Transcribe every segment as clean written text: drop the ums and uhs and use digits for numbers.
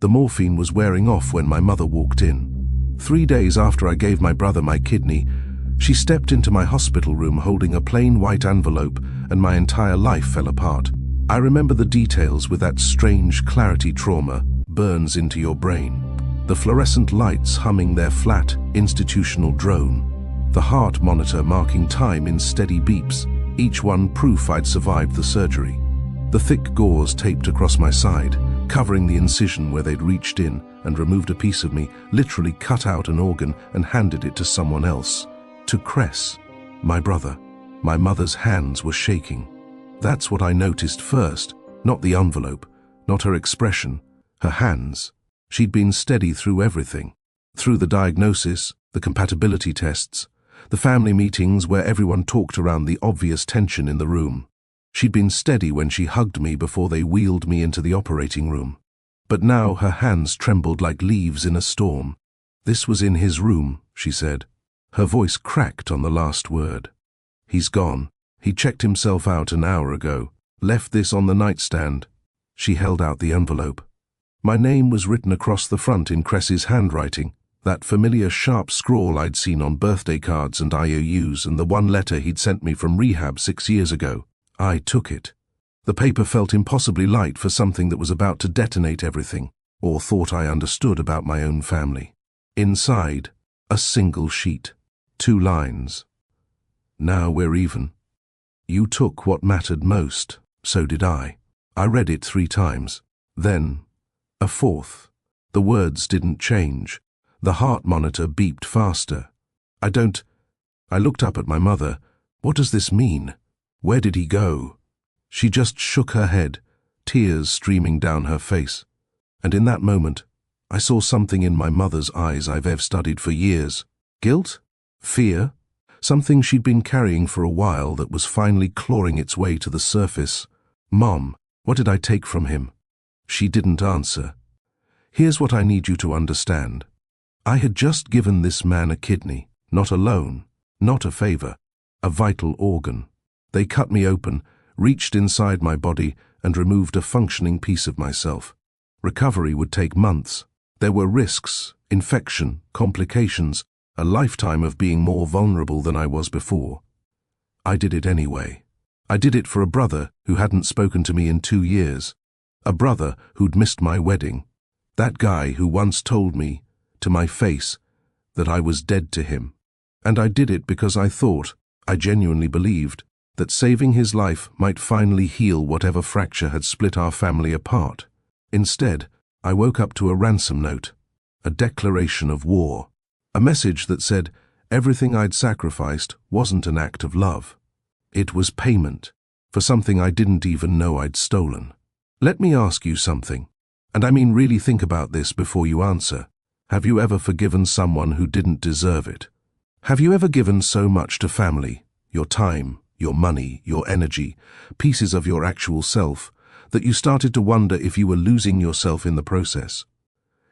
The morphine was wearing off when my mother walked in. 3 days after I gave my brother my kidney, she stepped into my hospital room holding a plain white envelope, and my entire life fell apart. I remember the details with that strange clarity trauma burns into your brain. The fluorescent lights humming their flat, institutional drone. The heart monitor marking time in steady beeps, each one proof I'd survived the surgery. The thick gauze taped across my side, covering the incision where they'd reached in and removed a piece of me, literally cut out an organ and handed it to someone else. To Cress, my brother. My mother's hands were shaking. That's what I noticed first, not the envelope, not her expression, her hands. She'd been steady through everything. Through the diagnosis, the compatibility tests, the family meetings where everyone talked around the obvious tension in the room. She'd been steady when she hugged me before they wheeled me into the operating room. But now her hands trembled like leaves in a storm. "This was in his room," she said. Her voice cracked on the last word. "He's gone. He checked himself out an hour ago. Left this on the nightstand." She held out the envelope. My name was written across the front in Cress's handwriting, that familiar sharp scrawl I'd seen on birthday cards and IOUs, and the one letter he'd sent me from rehab 6 years ago. I took it. The paper felt impossibly light for something that was about to detonate everything, or thought I understood about my own family. Inside, a single sheet. 2 lines. "Now we're even. You took what mattered most, so did I." I read it 3 times. Then, a 4th. The words didn't change. The heart monitor beeped faster. I looked up at my mother. "What does this mean? Where did he go?" She just shook her head, tears streaming down her face. And in that moment, I saw something in my mother's eyes I've studied for years. Guilt? Fear? Something she'd been carrying for a while that was finally clawing its way to the surface. "Mom, what did I take from him?" She didn't answer. "Here's what I need you to understand. I had just given this man a kidney, not a loan, not a favor, a vital organ. They cut me open, reached inside my body, and removed a functioning piece of myself. Recovery would take months. There were risks, infection, complications, a lifetime of being more vulnerable than I was before. I did it anyway. I did it for a brother who hadn't spoken to me in 2 years. A brother who'd missed my wedding. That guy who once told me, to my face, that I was dead to him. And I did it because I genuinely believed, that saving his life might finally heal whatever fracture had split our family apart. Instead, I woke up to a ransom note, a declaration of war, a message that said everything I'd sacrificed wasn't an act of love. It was payment for something I didn't even know I'd stolen. Let me ask you something, and I mean really think about this before you answer. Have you ever forgiven someone who didn't deserve it? Have you ever given so much to family, your time, your money, your energy, pieces of your actual self, that you started to wonder if you were losing yourself in the process?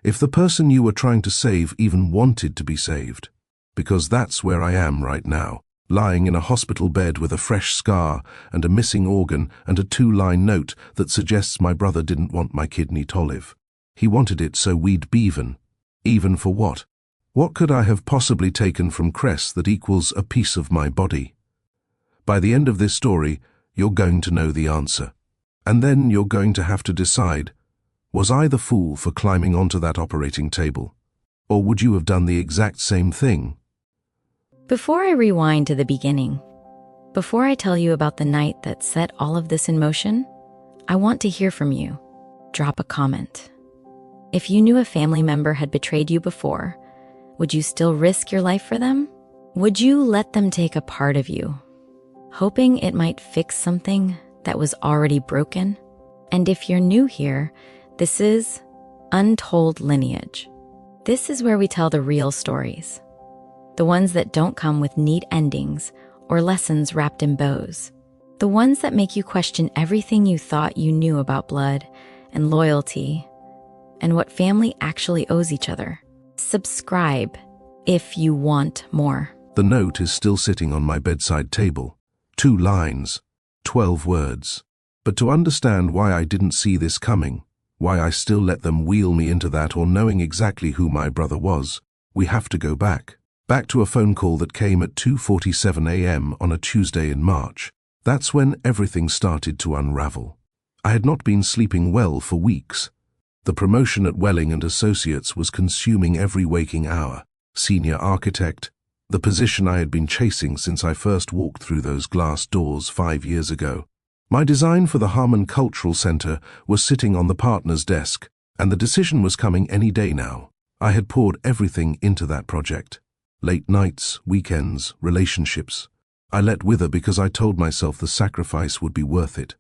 If the person you were trying to save even wanted to be saved? Because that's where I am right now, lying in a hospital bed with a fresh scar and a missing organ and a 2-line note that suggests my brother didn't want my kidney to live. He wanted it so we'd be even. Even for what? What could I have possibly taken from Cress that equals a piece of my body? By the end of this story, you're going to know the answer. And then you're going to have to decide, was I the fool for climbing onto that operating table? Or would you have done the exact same thing? Before I rewind to the beginning, before I tell you about the night that set all of this in motion, I want to hear from you. Drop a comment. If you knew a family member had betrayed you before, would you still risk your life for them? Would you let them take a part of you, hoping it might fix something that was already broken? And if you're new here, this is Untold Lineage. This is where we tell the real stories, the ones that don't come with neat endings or lessons wrapped in bows, the ones that make you question everything you thought you knew about blood and loyalty and what family actually owes each other. Subscribe if you want more. The note is still sitting on my bedside table. 2 lines, 12 words. But to understand why I didn't see this coming, why I still let them wheel me into that, or knowing exactly who my brother was. We have to go back. Back to a phone call that came at 2:47 a.m. on a Tuesday in March. That's when everything started to unravel. I had not been sleeping well for weeks. The promotion at Welling and Associates was consuming every waking hour. Senior architect, the position I had been chasing since I first walked through those glass doors 5 years ago. My design for the Harmon Cultural Center was sitting on the partner's desk, and the decision was coming any day now. I had poured everything into that project. Late nights, weekends, relationships. I let wither because I told myself the sacrifice would be worth it.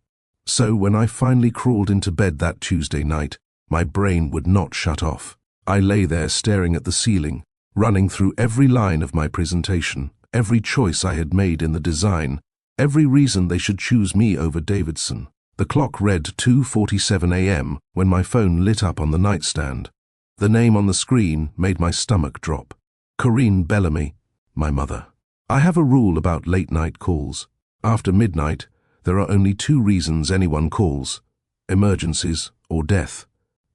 So when I finally crawled into bed that Tuesday night, my brain would not shut off. I lay there staring at the ceiling, running through every line of my presentation, every choice I had made in the design, every reason they should choose me over Davidson. The clock read 2:47 a.m. when my phone lit up on the nightstand. The name on the screen made my stomach drop. Corinne Bellamy, my mother. I have a rule about late-night calls. After midnight, there are only 2 reasons anyone calls: emergencies or death.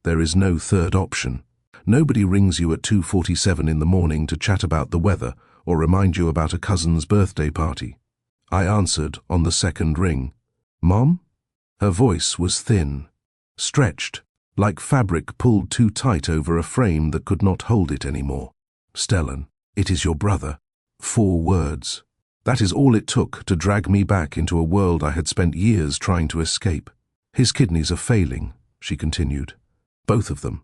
There is no third option. Nobody rings you at 2:47 in the morning to chat about the weather or remind you about a cousin's birthday party. I answered on the second ring. "Mom?" Her voice was thin, stretched, like fabric pulled too tight over a frame that could not hold it anymore. "Stellan, it is your brother." 4 words. That is all it took to drag me back into a world I had spent years trying to escape. "His kidneys are failing," she continued. "Both of them.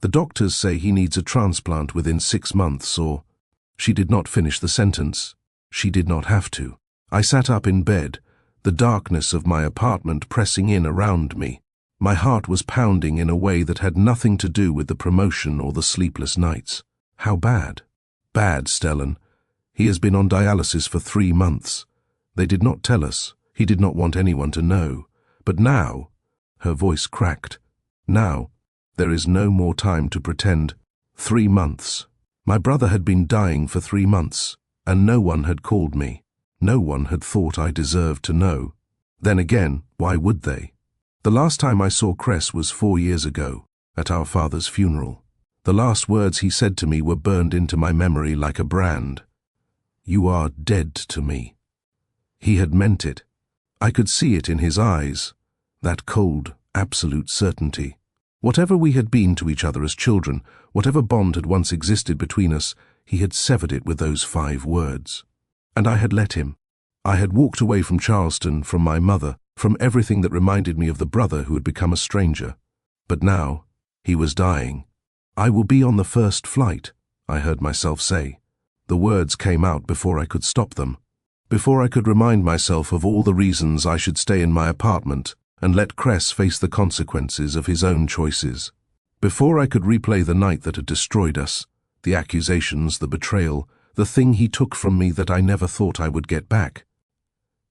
The doctors say he needs a transplant within 6 months, or—" She did not finish the sentence. She did not have to. I sat up in bed, the darkness of my apartment pressing in around me. My heart was pounding in a way that had nothing to do with the promotion or the sleepless nights. How bad? "Bad, Stellan. He has been on dialysis for 3 months. They did not tell us. He did not want anyone to know. But now," her voice cracked, "now, there is no more time to pretend. 3 months. My brother had been dying for 3 months, and no one had called me. No one had thought I deserved to know. Then again, why would they? The last time I saw Cress was 4 years ago, at our father's funeral. The last words he said to me were burned into my memory like a brand. "You are dead to me." He had meant it. I could see it in his eyes, that cold, absolute certainty. Whatever we had been to each other as children, whatever bond had once existed between us, he had severed it with those 5 words. And I had let him. I had walked away from Charleston, from my mother, from everything that reminded me of the brother who had become a stranger. But now, he was dying. "I will be on the first flight," I heard myself say. The words came out before I could stop them, before I could remind myself of all the reasons I should stay in my apartment and let Cress face the consequences of his own choices, before I could replay the night that had destroyed us, the accusations, the betrayal, the thing he took from me that I never thought I would get back.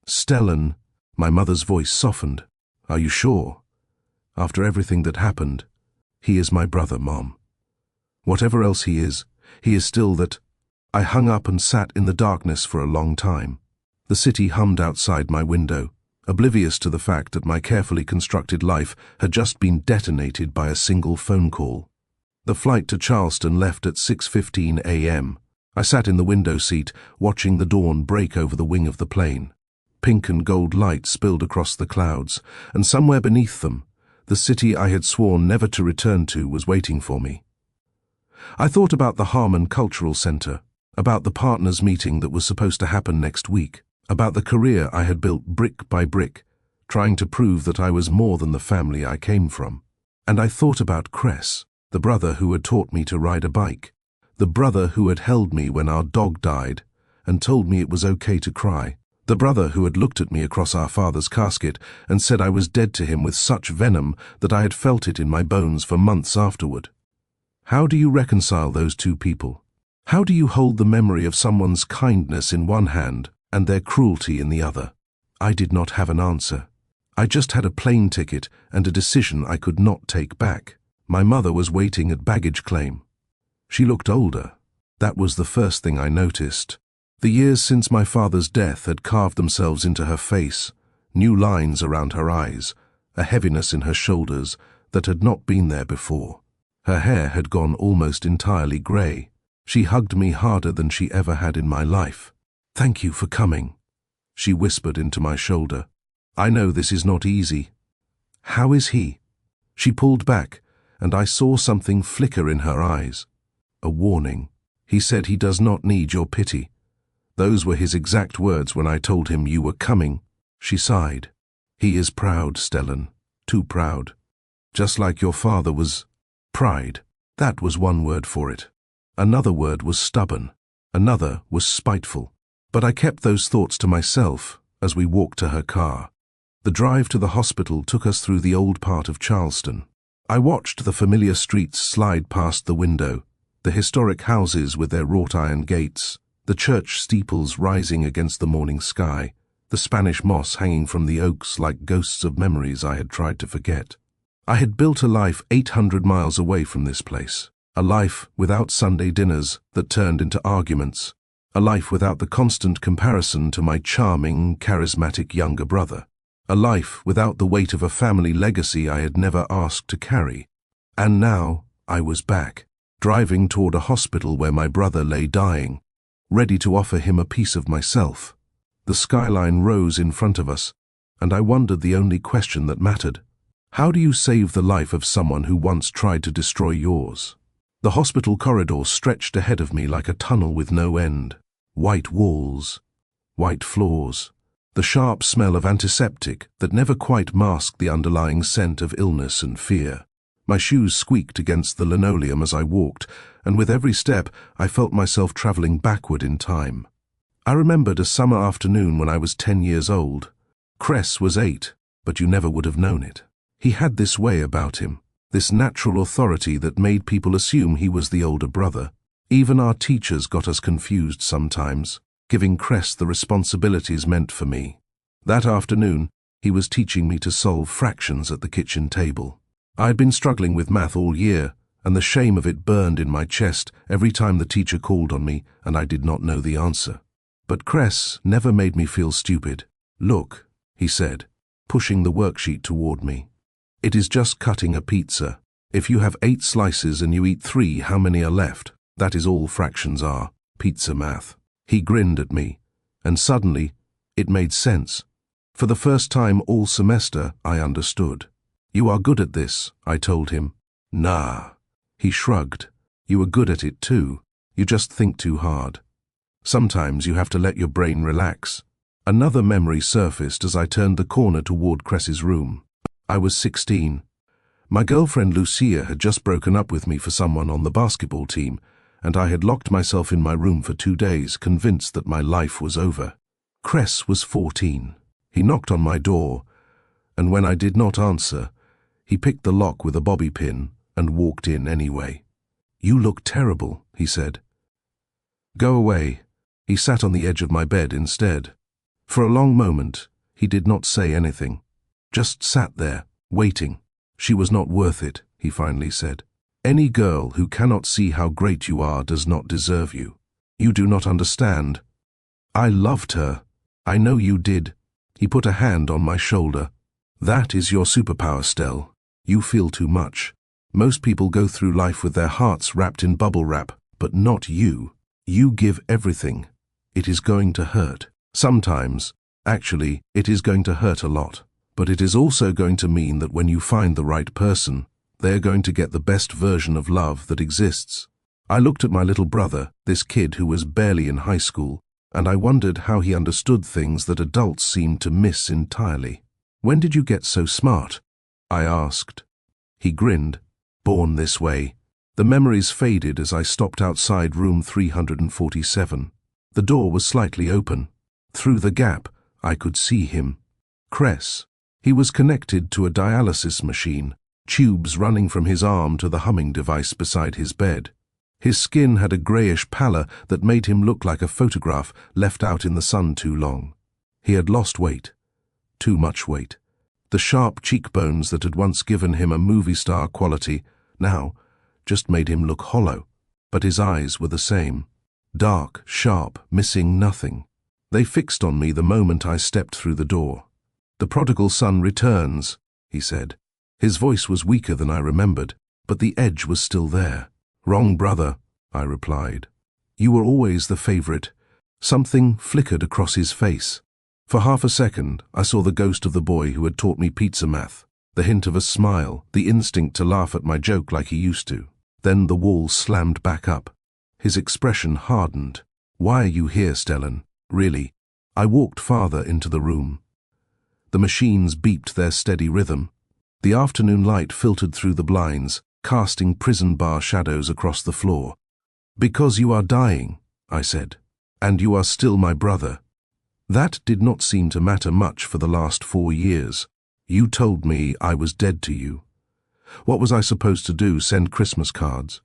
"Stellan," my mother's voice softened. "Are you sure? After everything that happened, he is my brother, Mom. Whatever else he is still that." I hung up and sat in the darkness for a long time. The city hummed outside my window, oblivious to the fact that my carefully constructed life had just been detonated by a single phone call. The flight to Charleston left at 6:15 a.m. I sat in the window seat, watching the dawn break over the wing of the plane. Pink and gold light spilled across the clouds, and somewhere beneath them, the city I had sworn never to return to was waiting for me. I thought about the Harmon Cultural Center, about the partners' meeting that was supposed to happen next week, about the career I had built brick by brick, trying to prove that I was more than the family I came from. And I thought about Cress, the brother who had taught me to ride a bike, the brother who had held me when our dog died and told me it was okay to cry, the brother who had looked at me across our father's casket and said I was dead to him with such venom that I had felt it in my bones for months afterward. How do you reconcile those 2 people? How do you hold the memory of someone's kindness in one hand and their cruelty in the other? I did not have an answer. I just had a plane ticket and a decision I could not take back. My mother was waiting at baggage claim. She looked older. That was the first thing I noticed. The years since my father's death had carved themselves into her face, new lines around her eyes, a heaviness in her shoulders, that had not been there before. Her hair had gone almost entirely grey. She hugged me harder than she ever had in my life. "Thank you for coming," she whispered into my shoulder. "I know this is not easy. How is he?" She pulled back, and I saw something flicker in her eyes. A warning. "He said he does not need your pity." Those were his exact words when I told him you were coming. She sighed. "He is proud, Stellan. Too proud. Just like your father was." Pride. That was one word for it. Another word was stubborn. Another was spiteful. But I kept those thoughts to myself as we walked to her car. The drive to the hospital took us through the old part of Charleston. I watched the familiar streets slide past the window, the historic houses with their wrought iron gates, the church steeples rising against the morning sky, the Spanish moss hanging from the oaks like ghosts of memories I had tried to forget. I had built a life 800 miles away from this place, a life without Sunday dinners that turned into arguments, a life without the constant comparison to my charming, charismatic younger brother, a life without the weight of a family legacy I had never asked to carry. And now I was back, driving toward a hospital where my brother lay dying, ready to offer him a piece of myself. The skyline rose in front of us, and I wondered the only question that mattered. How do you save the life of someone who once tried to destroy yours? The hospital corridor stretched ahead of me like a tunnel with no end. White walls, white floors, the sharp smell of antiseptic that never quite masked the underlying scent of illness and fear. My shoes squeaked against the linoleum as I walked, and with every step I felt myself traveling backward in time. I remembered a summer afternoon when I was 10 years old. Cress was 8, but you never would have known it. He had this way about him, this natural authority that made people assume he was the older brother. Even our teachers got us confused sometimes, giving Cress the responsibilities meant for me. That afternoon, he was teaching me to solve fractions at the kitchen table. I had been struggling with math all year, and the shame of it burned in my chest every time the teacher called on me and I did not know the answer. But Cress never made me feel stupid. "Look," he said, pushing the worksheet toward me. "It is just cutting a pizza. If you have 8 slices and you eat 3, how many are left? That is all fractions are. Pizza math." He grinned at me, and suddenly it made sense. For the first time all semester, I understood. "You are good at this," I told him. "Nah." He shrugged. "You are good at it too. You just think too hard. Sometimes you have to let your brain relax." Another memory surfaced as I turned the corner toward Cress's room. I was 16. My girlfriend Lucia had just broken up with me for someone on the basketball team, and I had locked myself in my room for 2 days, convinced that my life was over. Cress was 14. He knocked on my door, and when I did not answer, he picked the lock with a bobby pin and walked in anyway. "You look terrible," he said. "Go away." He sat on the edge of my bed instead. For a long moment, he did not say anything. Just sat there, waiting. "She was not worth it," he finally said. "Any girl who cannot see how great you are does not deserve you. You do not understand. I loved her. I know you did." He put a hand on my shoulder. "That is your superpower, Stell. You feel too much. Most people go through life with their hearts wrapped in bubble wrap, but not you. You give everything. It is going to hurt. Sometimes, actually, it is going to hurt a lot. But it is also going to mean that when you find the right person, they are going to get the best version of love that exists." I looked at my little brother, this kid who was barely in high school, and I wondered how he understood things that adults seemed to miss entirely. "When did you get so smart?" I asked. He grinned. "Born this way." The memories faded as I stopped outside room 347. The door was slightly open. Through the gap, I could see him. Cress. He was connected to a dialysis machine, tubes running from his arm to the humming device beside his bed. His skin had a greyish pallor that made him look like a photograph left out in the sun too long. He had lost weight. Too much weight. The sharp cheekbones that had once given him a movie star quality now just made him look hollow. But his eyes were the same. Dark, sharp, missing nothing. They fixed on me the moment I stepped through the door. "The prodigal son returns," he said. His voice was weaker than I remembered, but the edge was still there. "Wrong brother," I replied. "You were always the favorite." Something flickered across his face. For half a second, I saw the ghost of the boy who had taught me pizza math, the hint of a smile, the instinct to laugh at my joke like he used to. Then the wall slammed back up. His expression hardened. "Why are you here, Stellan? Really?" I walked farther into the room. The machines beeped their steady rhythm. The afternoon light filtered through the blinds, casting prison bar shadows across the floor. "Because you are dying," I said, "and you are still my brother." That did not seem to matter much for the last 4 years. You told me I was dead to you. What was I supposed to do, send Christmas cards?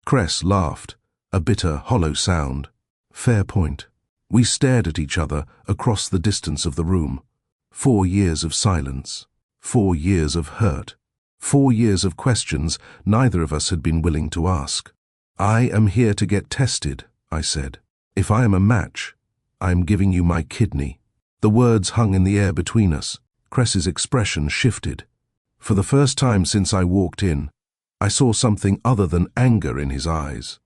Cress laughed, a bitter, hollow sound. Fair point. We stared at each other across the distance of the room. 4 years of silence. 4 years of hurt. 4 years of questions neither of us had been willing to ask. "I am here to get tested," I said. "If I am a match, I am giving you my kidney." The words hung in the air between us. Cress's expression shifted. For the first time since I walked in, I saw something other than anger in his eyes.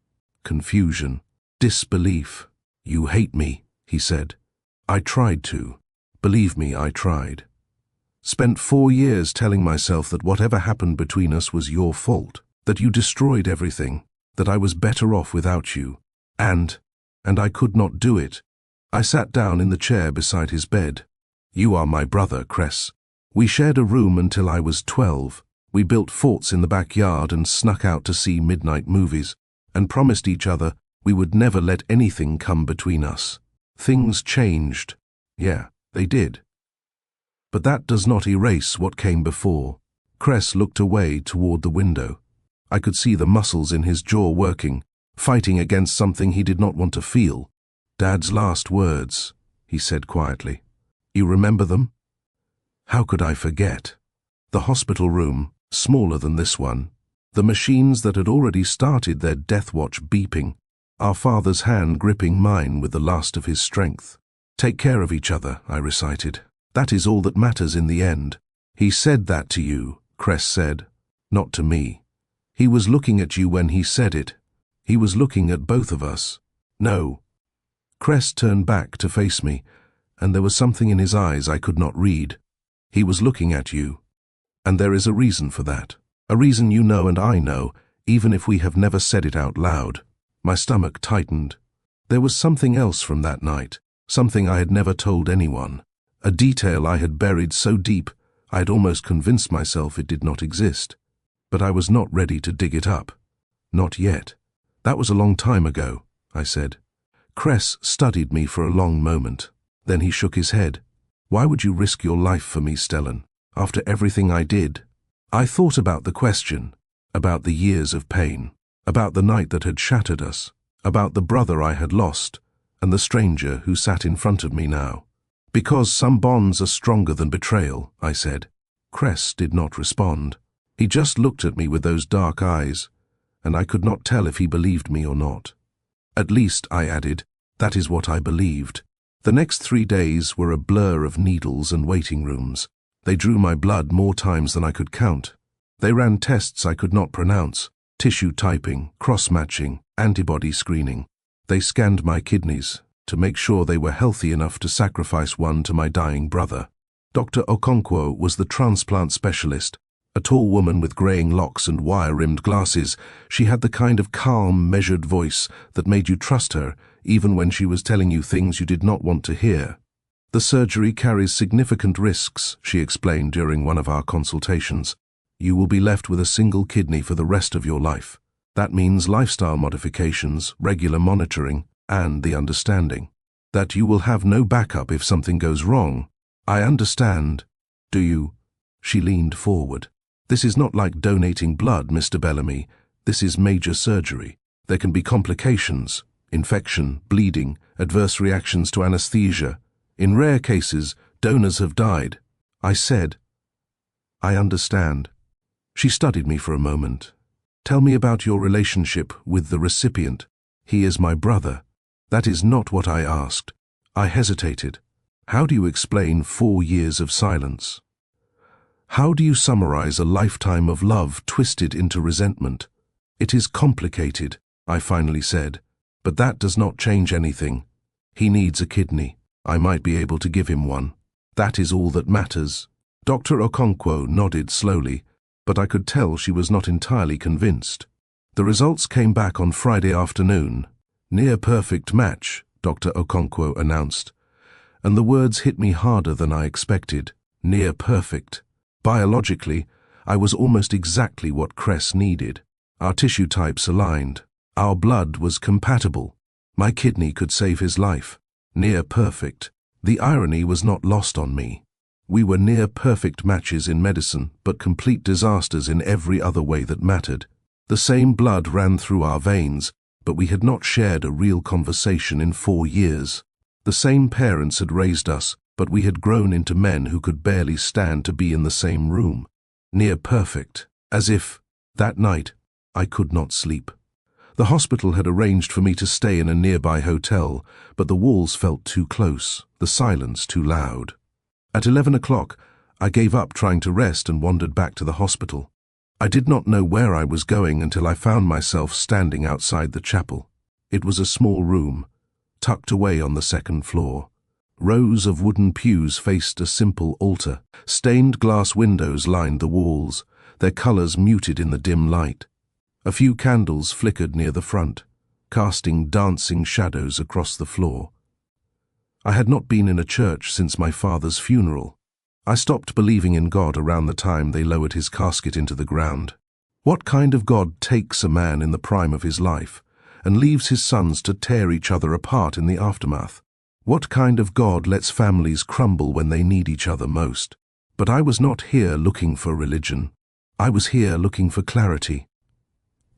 Confusion. Disbelief. "You hate me," he said. "I tried to. Believe me, I tried. Spent 4 years telling myself that whatever happened between us was your fault, that you destroyed everything, that I was better off without you. And I could not do it." I sat down in the chair beside his bed. "You are my brother, Cress. We shared a room until I was 12. We built forts in the backyard and snuck out to see midnight movies, and promised each other we would never let anything come between us. Things changed. Yeah, they did. But that does not erase what came before." Cress looked away toward the window. I could see the muscles in his jaw working, fighting against something he did not want to feel. "Dad's last words," he said quietly. "You remember them?" How could I forget? The hospital room, smaller than this one, the machines that had already started their death watch beeping, our father's hand gripping mine with the last of his strength. "Take care of each other," I recited. "That is all that matters in the end." "He said that to you," Cress said. "Not to me. He was looking at you when he said it. He was looking at both of us." "No." Cress turned back to face me, and there was something in his eyes I could not read. "He was looking at you. And there is a reason for that. A reason you know and I know, even if we have never said it out loud." My stomach tightened. There was something else from that night, something I had never told anyone. A detail I had buried so deep, I had almost convinced myself it did not exist. But I was not ready to dig it up. Not yet. "That was a long time ago," I said. Cress studied me for a long moment. Then he shook his head. "Why would you risk your life for me, Stellan, after everything I did?" I thought about the question, about the years of pain, about the night that had shattered us, about the brother I had lost, and the stranger who sat in front of me now. "Because some bonds are stronger than betrayal," I said. Cress did not respond. He just looked at me with those dark eyes, and I could not tell if he believed me or not. "At least," I added, "that is what I believed." The next 3 days were a blur of needles and waiting rooms. They drew my blood more times than I could count. They ran tests I could not pronounce, tissue typing, cross-matching, antibody screening. They scanned my kidneys to make sure they were healthy enough to sacrifice one to my dying brother. Dr. Okonkwo was the transplant specialist, a tall woman with graying locks and wire-rimmed glasses. She had the kind of calm, measured voice that made you trust her, even when she was telling you things you did not want to hear. "The surgery carries significant risks," she explained during one of our consultations. "You will be left with a single kidney for the rest of your life. That means lifestyle modifications, regular monitoring, and the understanding that you will have no backup if something goes wrong." "I understand. Do you?" She leaned forward. "This is not like donating blood, Mr. Bellamy. This is major surgery. There can be complications, infection, bleeding, adverse reactions to anesthesia. In rare cases, donors have died." I said, "I understand." She studied me for a moment. "Tell me about your relationship with the recipient." "He is my brother." "That is not what I asked." I hesitated. "How do you explain 4 years of silence?" How do you summarize a lifetime of love twisted into resentment? It is complicated, I finally said, but that does not change anything. He needs a kidney. I might be able to give him one. That is all that matters. Dr. Okonkwo nodded slowly, but I could tell she was not entirely convinced. The results came back on Friday afternoon. Near perfect match, Dr. Okonkwo announced. And the words hit me harder than I expected. Near perfect. Biologically, I was almost exactly what Cress needed. Our tissue types aligned. Our blood was compatible. My kidney could save his life. Near perfect. The irony was not lost on me. We were near perfect matches in medicine, but complete disasters in every other way that mattered. The same blood ran through our veins, but we had not shared a real conversation in 4 years. The same parents had raised us, but we had grown into men who could barely stand to be in the same room. Near perfect. As if, that night, I could not sleep. The hospital had arranged for me to stay in a nearby hotel, but the walls felt too close, the silence too loud. At 11 o'clock, I gave up trying to rest and wandered back to the hospital. I did not know where I was going until I found myself standing outside the chapel. It was a small room, tucked away on the 2nd floor. Rows of wooden pews faced a simple altar. Stained glass windows lined the walls, their colors muted in the dim light. A few candles flickered near the front, casting dancing shadows across the floor. I had not been in a church since my father's funeral. I stopped believing in God around the time they lowered his casket into the ground. What kind of God takes a man in the prime of his life and leaves his sons to tear each other apart in the aftermath? What kind of God lets families crumble when they need each other most? But I was not here looking for religion. I was here looking for clarity.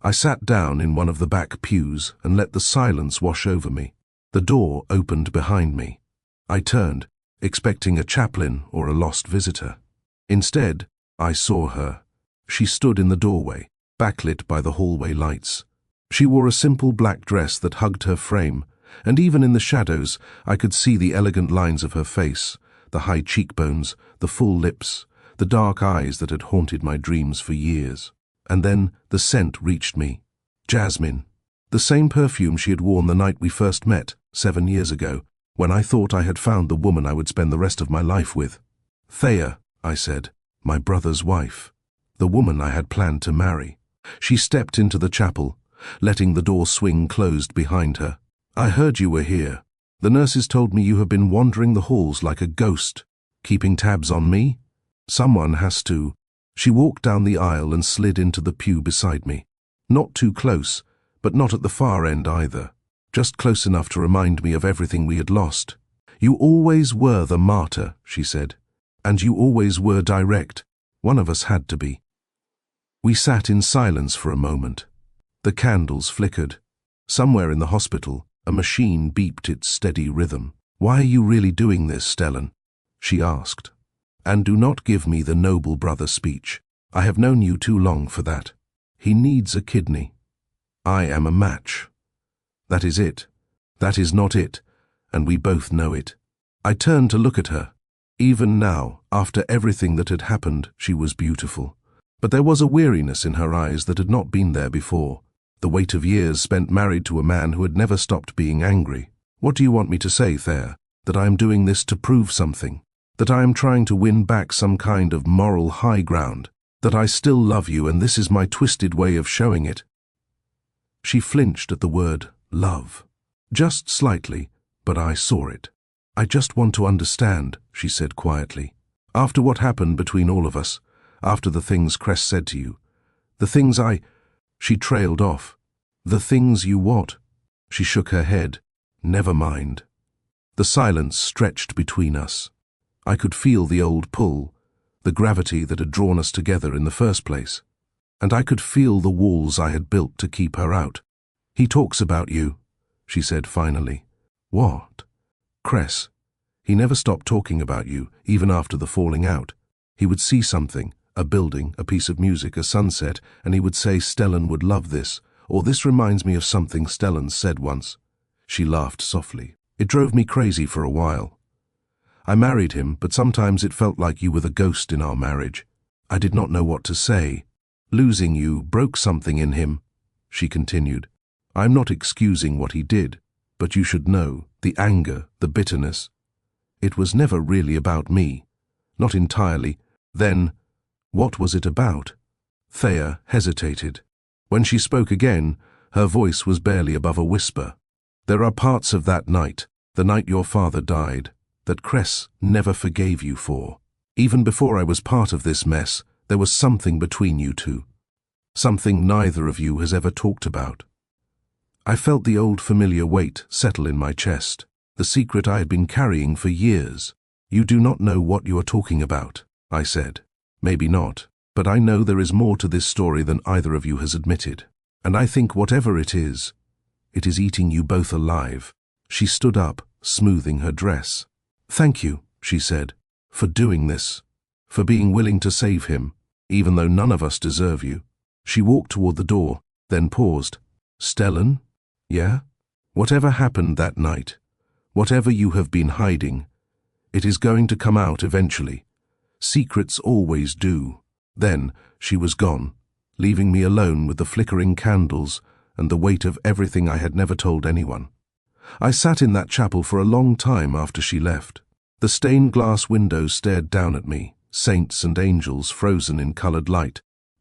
I sat down in one of the back pews and let the silence wash over me. The door opened behind me. I turned, expecting a chaplain or a lost visitor. Instead, I saw her. She stood in the doorway, backlit by the hallway lights. She wore a simple black dress that hugged her frame, and even in the shadows, I could see the elegant lines of her face, the high cheekbones, the full lips, the dark eyes that had haunted my dreams for years. And then the scent reached me. Jasmine. The same perfume she had worn the night we first met, 7 years ago, when I thought I had found the woman I would spend the rest of my life with. Thea, I said, my brother's wife. The woman I had planned to marry. She stepped into the chapel, letting the door swing closed behind her. I heard you were here. The nurses told me you have been wandering the halls like a ghost, keeping tabs on me. Someone has to. She walked down the aisle and slid into the pew beside me. Not too close, but not at the far end either. Just close enough to remind me of everything we had lost. You always were the martyr, she said. And you always were direct. One of us had to be. We sat in silence for a moment. The candles flickered. Somewhere in the hospital, a machine beeped its steady rhythm. Why are you really doing this, Stellan? She asked. And do not give me the noble brother speech. I have known you too long for that. He needs a kidney. I am a match. That is it. That is not it, and we both know it. I turned to look at her. Even now, after everything that had happened, she was beautiful. But there was a weariness in her eyes that had not been there before. The weight of years spent married to a man who had never stopped being angry. What do you want me to say, Thea? That I am doing this to prove something? That I am trying to win back some kind of moral high ground? That I still love you and this is my twisted way of showing it? She flinched at the word love. Just slightly, but I saw it. I just want to understand, she said quietly. After what happened between all of us, after the things Cress said to you, the things She trailed off. The things you what? She shook her head. Never mind. The silence stretched between us. I could feel the old pull, the gravity that had drawn us together in the first place. And I could feel the walls I had built to keep her out. He talks about you, she said finally. What? Cress. He never stopped talking about you, even after the falling out. He would see something, a building, a piece of music, a sunset, and he would say Stellan would love this, or this reminds me of something Stellan said once. She laughed softly. It drove me crazy for a while. I married him, but sometimes it felt like you were the ghost in our marriage. I did not know what to say. Losing you broke something in him, she continued. I'm not excusing what he did, but you should know, the anger, the bitterness. It was never really about me. Not entirely. Then, what was it about? Thea hesitated. When she spoke again, her voice was barely above a whisper. There are parts of that night, the night your father died, that Cress never forgave you for. Even before I was part of this mess, there was something between you two. Something neither of you has ever talked about. I felt the old familiar weight settle in my chest, the secret I had been carrying for years. You do not know what you are talking about, I said. Maybe not, but I know there is more to this story than either of you has admitted. And I think whatever it is eating you both alive. She stood up, smoothing her dress. Thank you, she said, for doing this, for being willing to save him, even though none of us deserve you. She walked toward the door, then paused. Stellan? Yeah? Whatever happened that night, whatever you have been hiding, it is going to come out eventually. Secrets always do. Then she was gone, leaving me alone with the flickering candles and the weight of everything I had never told anyone. I sat in that chapel for a long time after she left. The stained glass windows stared down at me, saints and angels frozen in colored light.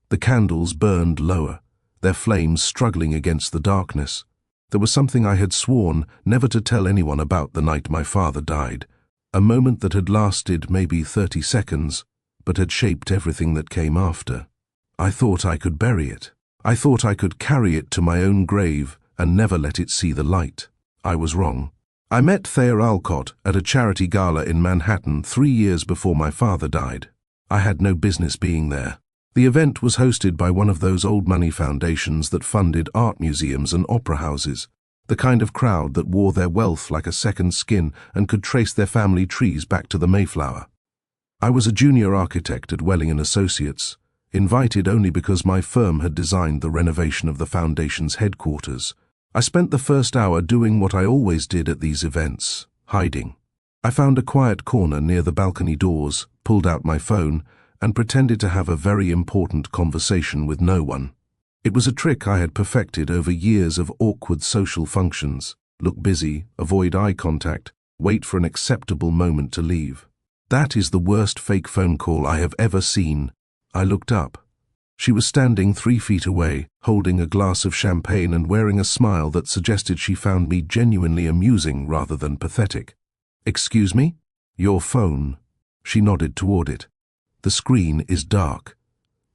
The candles burned lower, their flames struggling against the darkness. There was something I had sworn never to tell anyone about the night my father died, a moment that had lasted maybe 30 seconds, but had shaped everything that came after. I thought I could bury it. I thought I could carry it to my own grave and never let it see the light. I was wrong. I met Thea Alcott at a charity gala in Manhattan 3 years before my father died. I had no business being there. The event was hosted by one of those old money foundations that funded art museums and opera houses, the kind of crowd that wore their wealth like a second skin and could trace their family trees back to the Mayflower. I was a junior architect at Welling & Associates, invited only because my firm had designed the renovation of the foundation's headquarters. I spent the first hour doing what I always did at these events, hiding. I found a quiet corner near the balcony doors, pulled out my phone, and pretended to have a very important conversation with no one. It was a trick I had perfected over years of awkward social functions. Look busy, avoid eye contact, wait for an acceptable moment to leave. That is the worst fake phone call I have ever seen. I looked up. She was standing 3 feet away, holding a glass of champagne and wearing a smile that suggested she found me genuinely amusing rather than pathetic. Excuse me? Your phone. She nodded toward it. The screen is dark.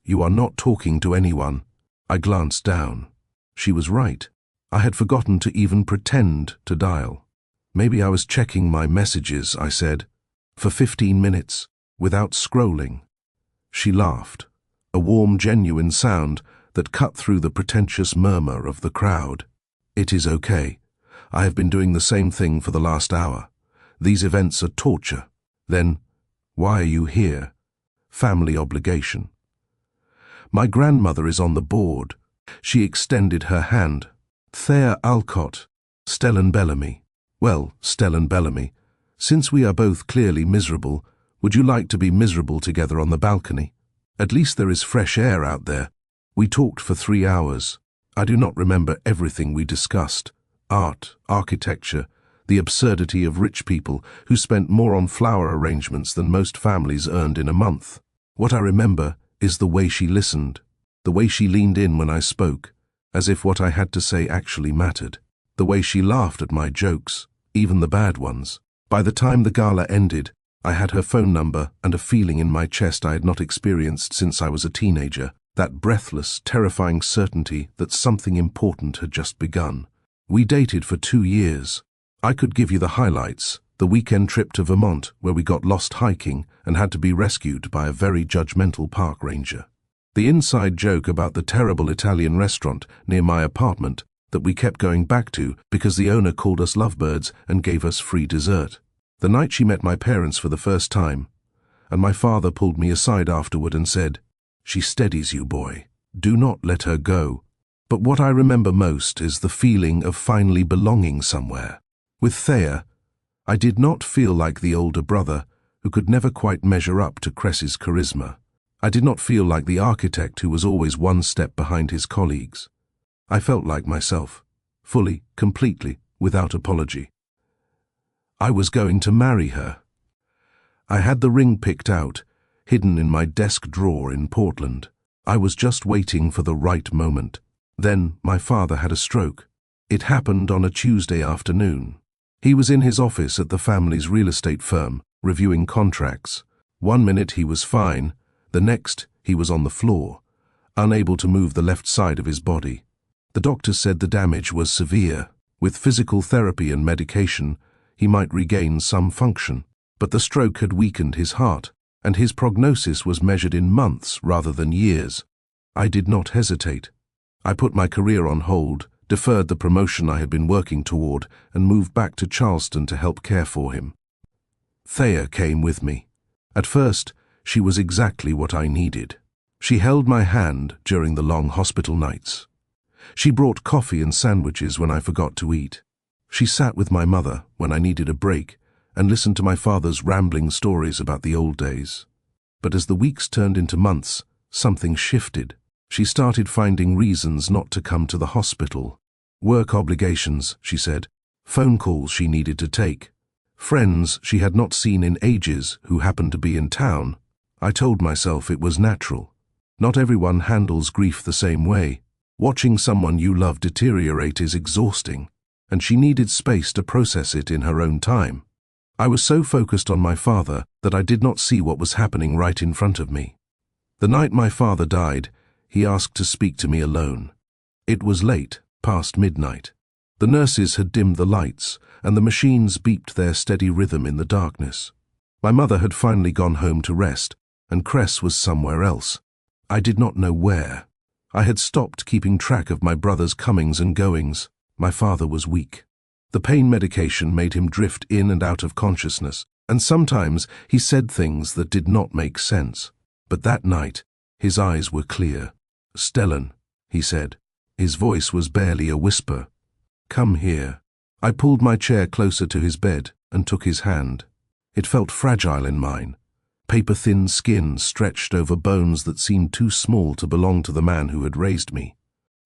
You are not talking to anyone. I glanced down. She was right. I had forgotten to even pretend to dial. Maybe I was checking my messages, I said, for 15 minutes, without scrolling. She laughed, a warm, genuine sound that cut through the pretentious murmur of the crowd. It is okay. I have been doing the same thing for the last hour. These events are torture. Then, why are you here? Family obligation. My grandmother is on the board. She extended her hand. Thea Alcott, Stellan Bellamy. Well, Stellan Bellamy, since we are both clearly miserable, would you like to be miserable together on the balcony? At least there is fresh air out there. We talked for 3 hours. I do not remember everything we discussed. Art, architecture, the absurdity of rich people who spent more on flower arrangements than most families earned in a month. What I remember is the way she listened, the way she leaned in when I spoke, as if what I had to say actually mattered, the way she laughed at my jokes, even the bad ones. By the time the gala ended, I had her phone number and a feeling in my chest I had not experienced since I was a teenager, that breathless, terrifying certainty that something important had just begun. We dated for 2 years. I could give you the highlights, the weekend trip to Vermont where we got lost hiking and had to be rescued by a very judgmental park ranger. The inside joke about the terrible Italian restaurant near my apartment that we kept going back to because the owner called us lovebirds and gave us free dessert. The night she met my parents for the first time, and my father pulled me aside afterward and said, "She steadies you, boy. Do not let her go." But what I remember most is the feeling of finally belonging somewhere. With Thea, I did not feel like the older brother who could never quite measure up to Cress's charisma. I did not feel like the architect who was always one step behind his colleagues. I felt like myself, fully, completely, without apology. I was going to marry her. I had the ring picked out, hidden in my desk drawer in Portland. I was just waiting for the right moment. Then my father had a stroke. It happened on a Tuesday afternoon. He was in his office at the family's real estate firm, reviewing contracts. One minute he was fine, the next he was on the floor, unable to move the left side of his body. The doctors said the damage was severe. With physical therapy and medication, he might regain some function. But the stroke had weakened his heart, and his prognosis was measured in months rather than years. I did not hesitate. I put my career on hold, deferred the promotion I had been working toward, and moved back to Charleston to help care for him. Thea came with me. At first, she was exactly what I needed. She held my hand during the long hospital nights. She brought coffee and sandwiches when I forgot to eat. She sat with my mother when I needed a break and listened to my father's rambling stories about the old days. But as the weeks turned into months, something shifted. She started finding reasons not to come to the hospital. Work obligations, she said, phone calls she needed to take, friends she had not seen in ages who happened to be in town. I told myself it was natural. Not everyone handles grief the same way. Watching someone you love deteriorate is exhausting, and she needed space to process it in her own time. I was so focused on my father that I did not see what was happening right in front of me. The night my father died, he asked to speak to me alone. It was late, past midnight. The nurses had dimmed the lights, and the machines beeped their steady rhythm in the darkness. My mother had finally gone home to rest, and Cress was somewhere else. I did not know where. I had stopped keeping track of my brother's comings and goings. My father was weak. The pain medication made him drift in and out of consciousness, and sometimes he said things that did not make sense. But that night, his eyes were clear. "Stellan," he said. His voice was barely a whisper. "Come here." I pulled my chair closer to his bed and took his hand. It felt fragile in mine. Paper-thin skin stretched over bones that seemed too small to belong to the man who had raised me.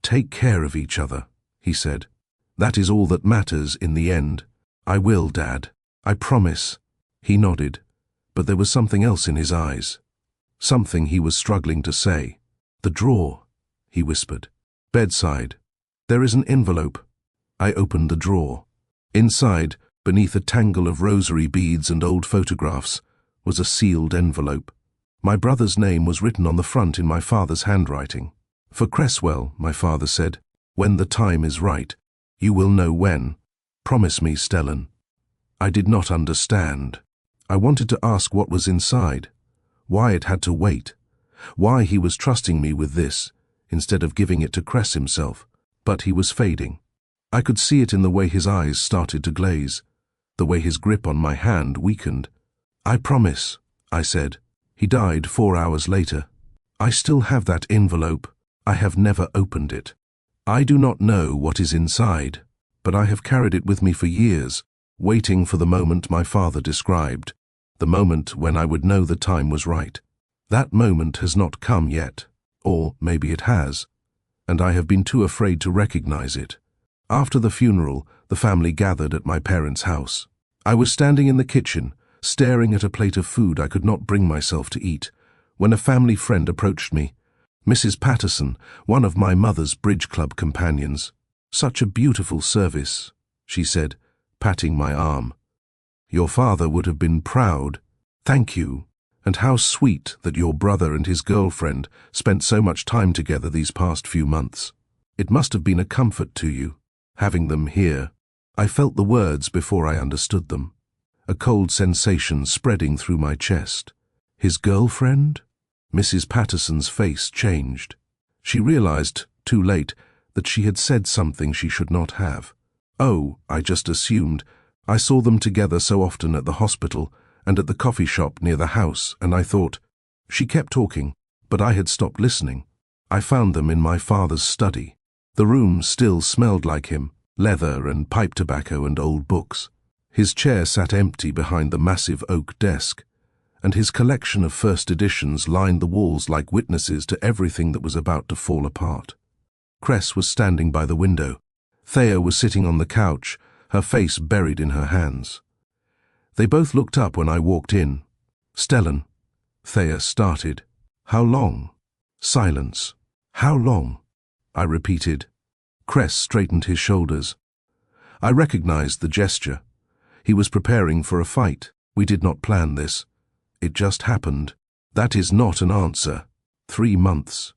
"Take care of each other," he said. "That is all that matters in the end." "I will, Dad. I promise." He nodded, but there was something else in his eyes. Something he was struggling to say. "The drawer," he whispered. "Bedside. There is an envelope." I opened the drawer. Inside, beneath a tangle of rosary beads and old photographs, was a sealed envelope. My brother's name was written on the front in my father's handwriting. "For Cresswell," my father said, "when the time is right. You will know when. Promise me, Stellan." I did not understand. I wanted to ask what was inside, why it had to wait, why he was trusting me with this, instead of giving it to Cress himself, but he was fading. I could see it in the way his eyes started to glaze, the way his grip on my hand weakened. "I promise," I said. "He died 4 hours later. I still have that envelope. I have never opened it. I do not know what is inside, but I have carried it with me for years, waiting for the moment my father described, the moment when I would know the time was right. That moment has not come yet, or maybe it has, and I have been too afraid to recognize it." After the funeral, the family gathered at my parents' house. I was standing in the kitchen, staring at a plate of food I could not bring myself to eat, when a family friend approached me. Mrs. Patterson, one of my mother's bridge club companions. "Such a beautiful service," she said, patting my arm. "Your father would have been proud. Thank you. And how sweet that your brother and his girlfriend spent so much time together these past few months. It must have been a comfort to you, having them here." I felt the words before I understood them, a cold sensation spreading through my chest. His girlfriend? Mrs. Patterson's face changed. She realized, too late, that she had said something she should not have. "Oh, I just assumed. I saw them together so often at the hospital and at the coffee shop near the house, and I thought—" She kept talking, but I had stopped listening. "I found them in my father's study. The room still smelled like him, leather and pipe tobacco and old books. His chair sat empty behind the massive oak desk, and his collection of first editions lined the walls like witnesses to everything that was about to fall apart. Cress was standing by the window. Thea was sitting on the couch, her face buried in her hands. They both looked up when I walked in. "Stellan," Thea started. "How long?" Silence. "How long?" I repeated. Cress straightened his shoulders. I recognized the gesture. He was preparing for a fight. We did not plan this. It just happened. "That is not an answer. 3 months.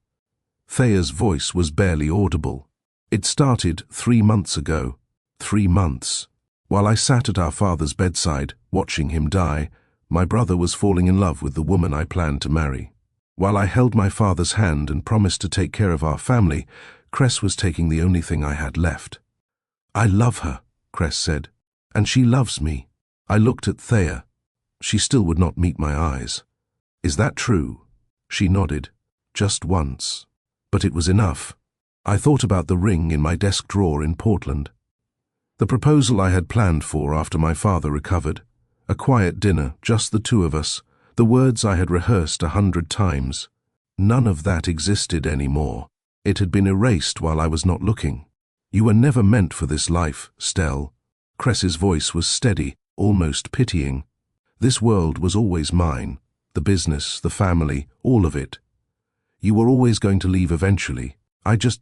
Thea's voice was barely audible. "It started 3 months ago. 3 months. While I sat at our father's bedside, watching him die, my brother was falling in love with the woman I planned to marry. While I held my father's hand and promised to take care of our family, Cress was taking the only thing I had left." "I love her," Cress said, "and she loves me." I looked at Thea. She still would not meet my eyes. "Is that true?" She nodded. "Just once." But it was enough. I thought about the ring in my desk drawer in Portland. The proposal I had planned for after my father recovered. A quiet dinner, just the two of us. The words I had rehearsed 100 times. None of that existed anymore. It had been erased while I was not looking. "You were never meant for this life, Stell." Cress's voice was steady, almost pitying. "This world was always mine. The business, the family, all of it. You were always going to leave eventually. I just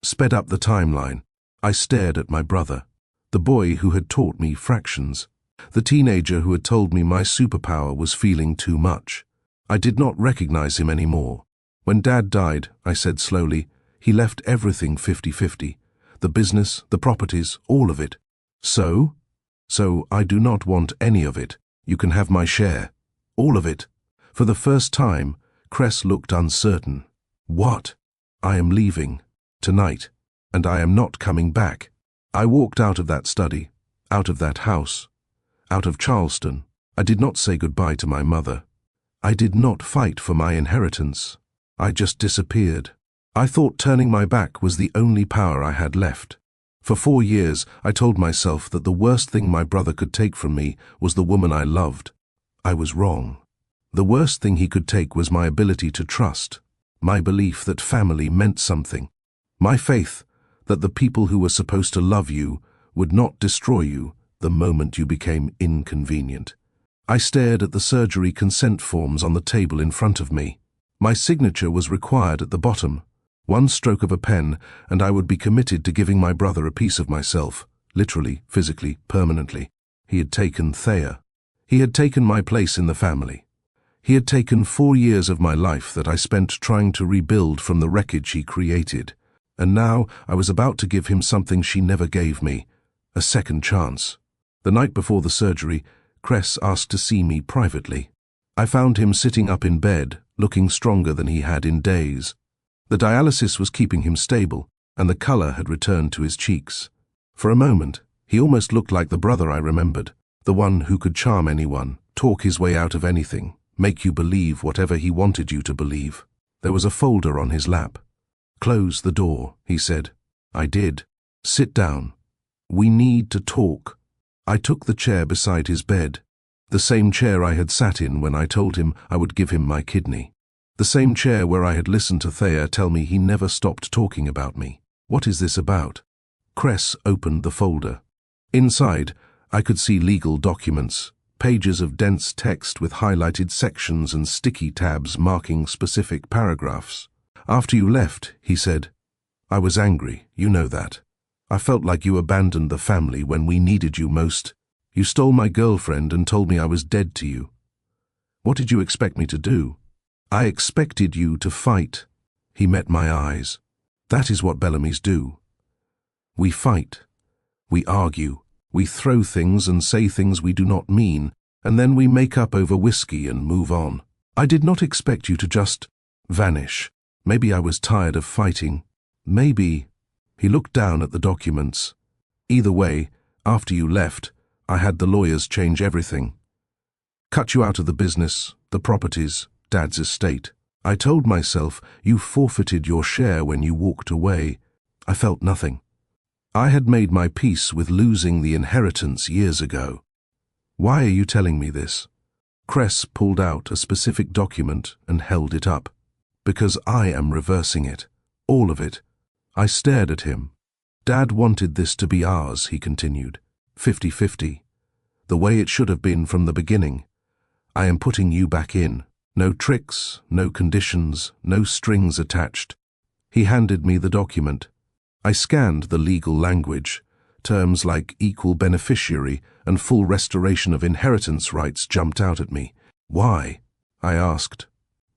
sped up the timeline." I stared at my brother, the boy who had taught me fractions, the teenager who had told me my superpower was feeling too much. I did not recognize him anymore. "When Dad died," I said slowly, "he left everything 50-50. The business, the properties, all of it. So I do not want any of it. You can have my share. All of it." For the first time, Cress looked uncertain. "What?" "I am leaving. Tonight. And I am not coming back." I walked out of that study, out of that house, out of Charleston. I did not say goodbye to my mother. I did not fight for my inheritance. I just disappeared. I thought turning my back was the only power I had left. For 4 years, I told myself that the worst thing my brother could take from me was the woman I loved. I was wrong. The worst thing he could take was my ability to trust, my belief that family meant something, my faith that the people who were supposed to love you would not destroy you the moment you became inconvenient. I stared at the surgery consent forms on the table in front of me. My signature was required at the bottom. 1 stroke of a pen, and I would be committed to giving my brother a piece of myself, literally, physically, permanently. He had taken Thea. He had taken my place in the family. He had taken 4 years of my life that I spent trying to rebuild from the wreckage he created. And now I was about to give him something she never gave me, a second chance. The night before the surgery, Cress asked to see me privately. I found him sitting up in bed, looking stronger than he had in days. The dialysis was keeping him stable, and the color had returned to his cheeks. For a moment, he almost looked like the brother I remembered, the one who could charm anyone, talk his way out of anything, make you believe whatever he wanted you to believe. There was a folder on his lap. "Close the door," he said. I did. "Sit down. We need to talk." I took the chair beside his bed, the same chair I had sat in when I told him I would give him my kidney, the same chair where I had listened to Thea tell me he never stopped talking about me. "What is this about?" Cress opened the folder. Inside, I could see legal documents, pages of dense text with highlighted sections and sticky tabs marking specific paragraphs. "After you left," he said, "I was angry, you know that. I felt like you abandoned the family when we needed you most. You stole my girlfriend and told me I was dead to you. What did you expect me to do?" "I expected you to fight." He met my eyes. "That is what Bellamy's do. We fight. We argue. We throw things and say things we do not mean, and then we make up over whiskey and move on. I did not expect you to just vanish. Maybe I was tired of fighting. Maybe." He looked down at the documents. "Either way, after you left, I had the lawyers change everything. Cut you out of the business, the properties, Dad's estate. I told myself you forfeited your share when you walked away. I felt nothing. I had made my peace with losing the inheritance years ago. Why are you telling me this?" Cress pulled out a specific document and held it up. Because I am reversing it. All of it. I stared at him. Dad wanted this to be ours, he continued. 50-50. The way it should have been from the beginning. I am putting you back in. No tricks, no conditions, no strings attached. He handed me the document. I scanned the legal language. Terms like equal beneficiary and full restoration of inheritance rights jumped out at me. Why? I asked.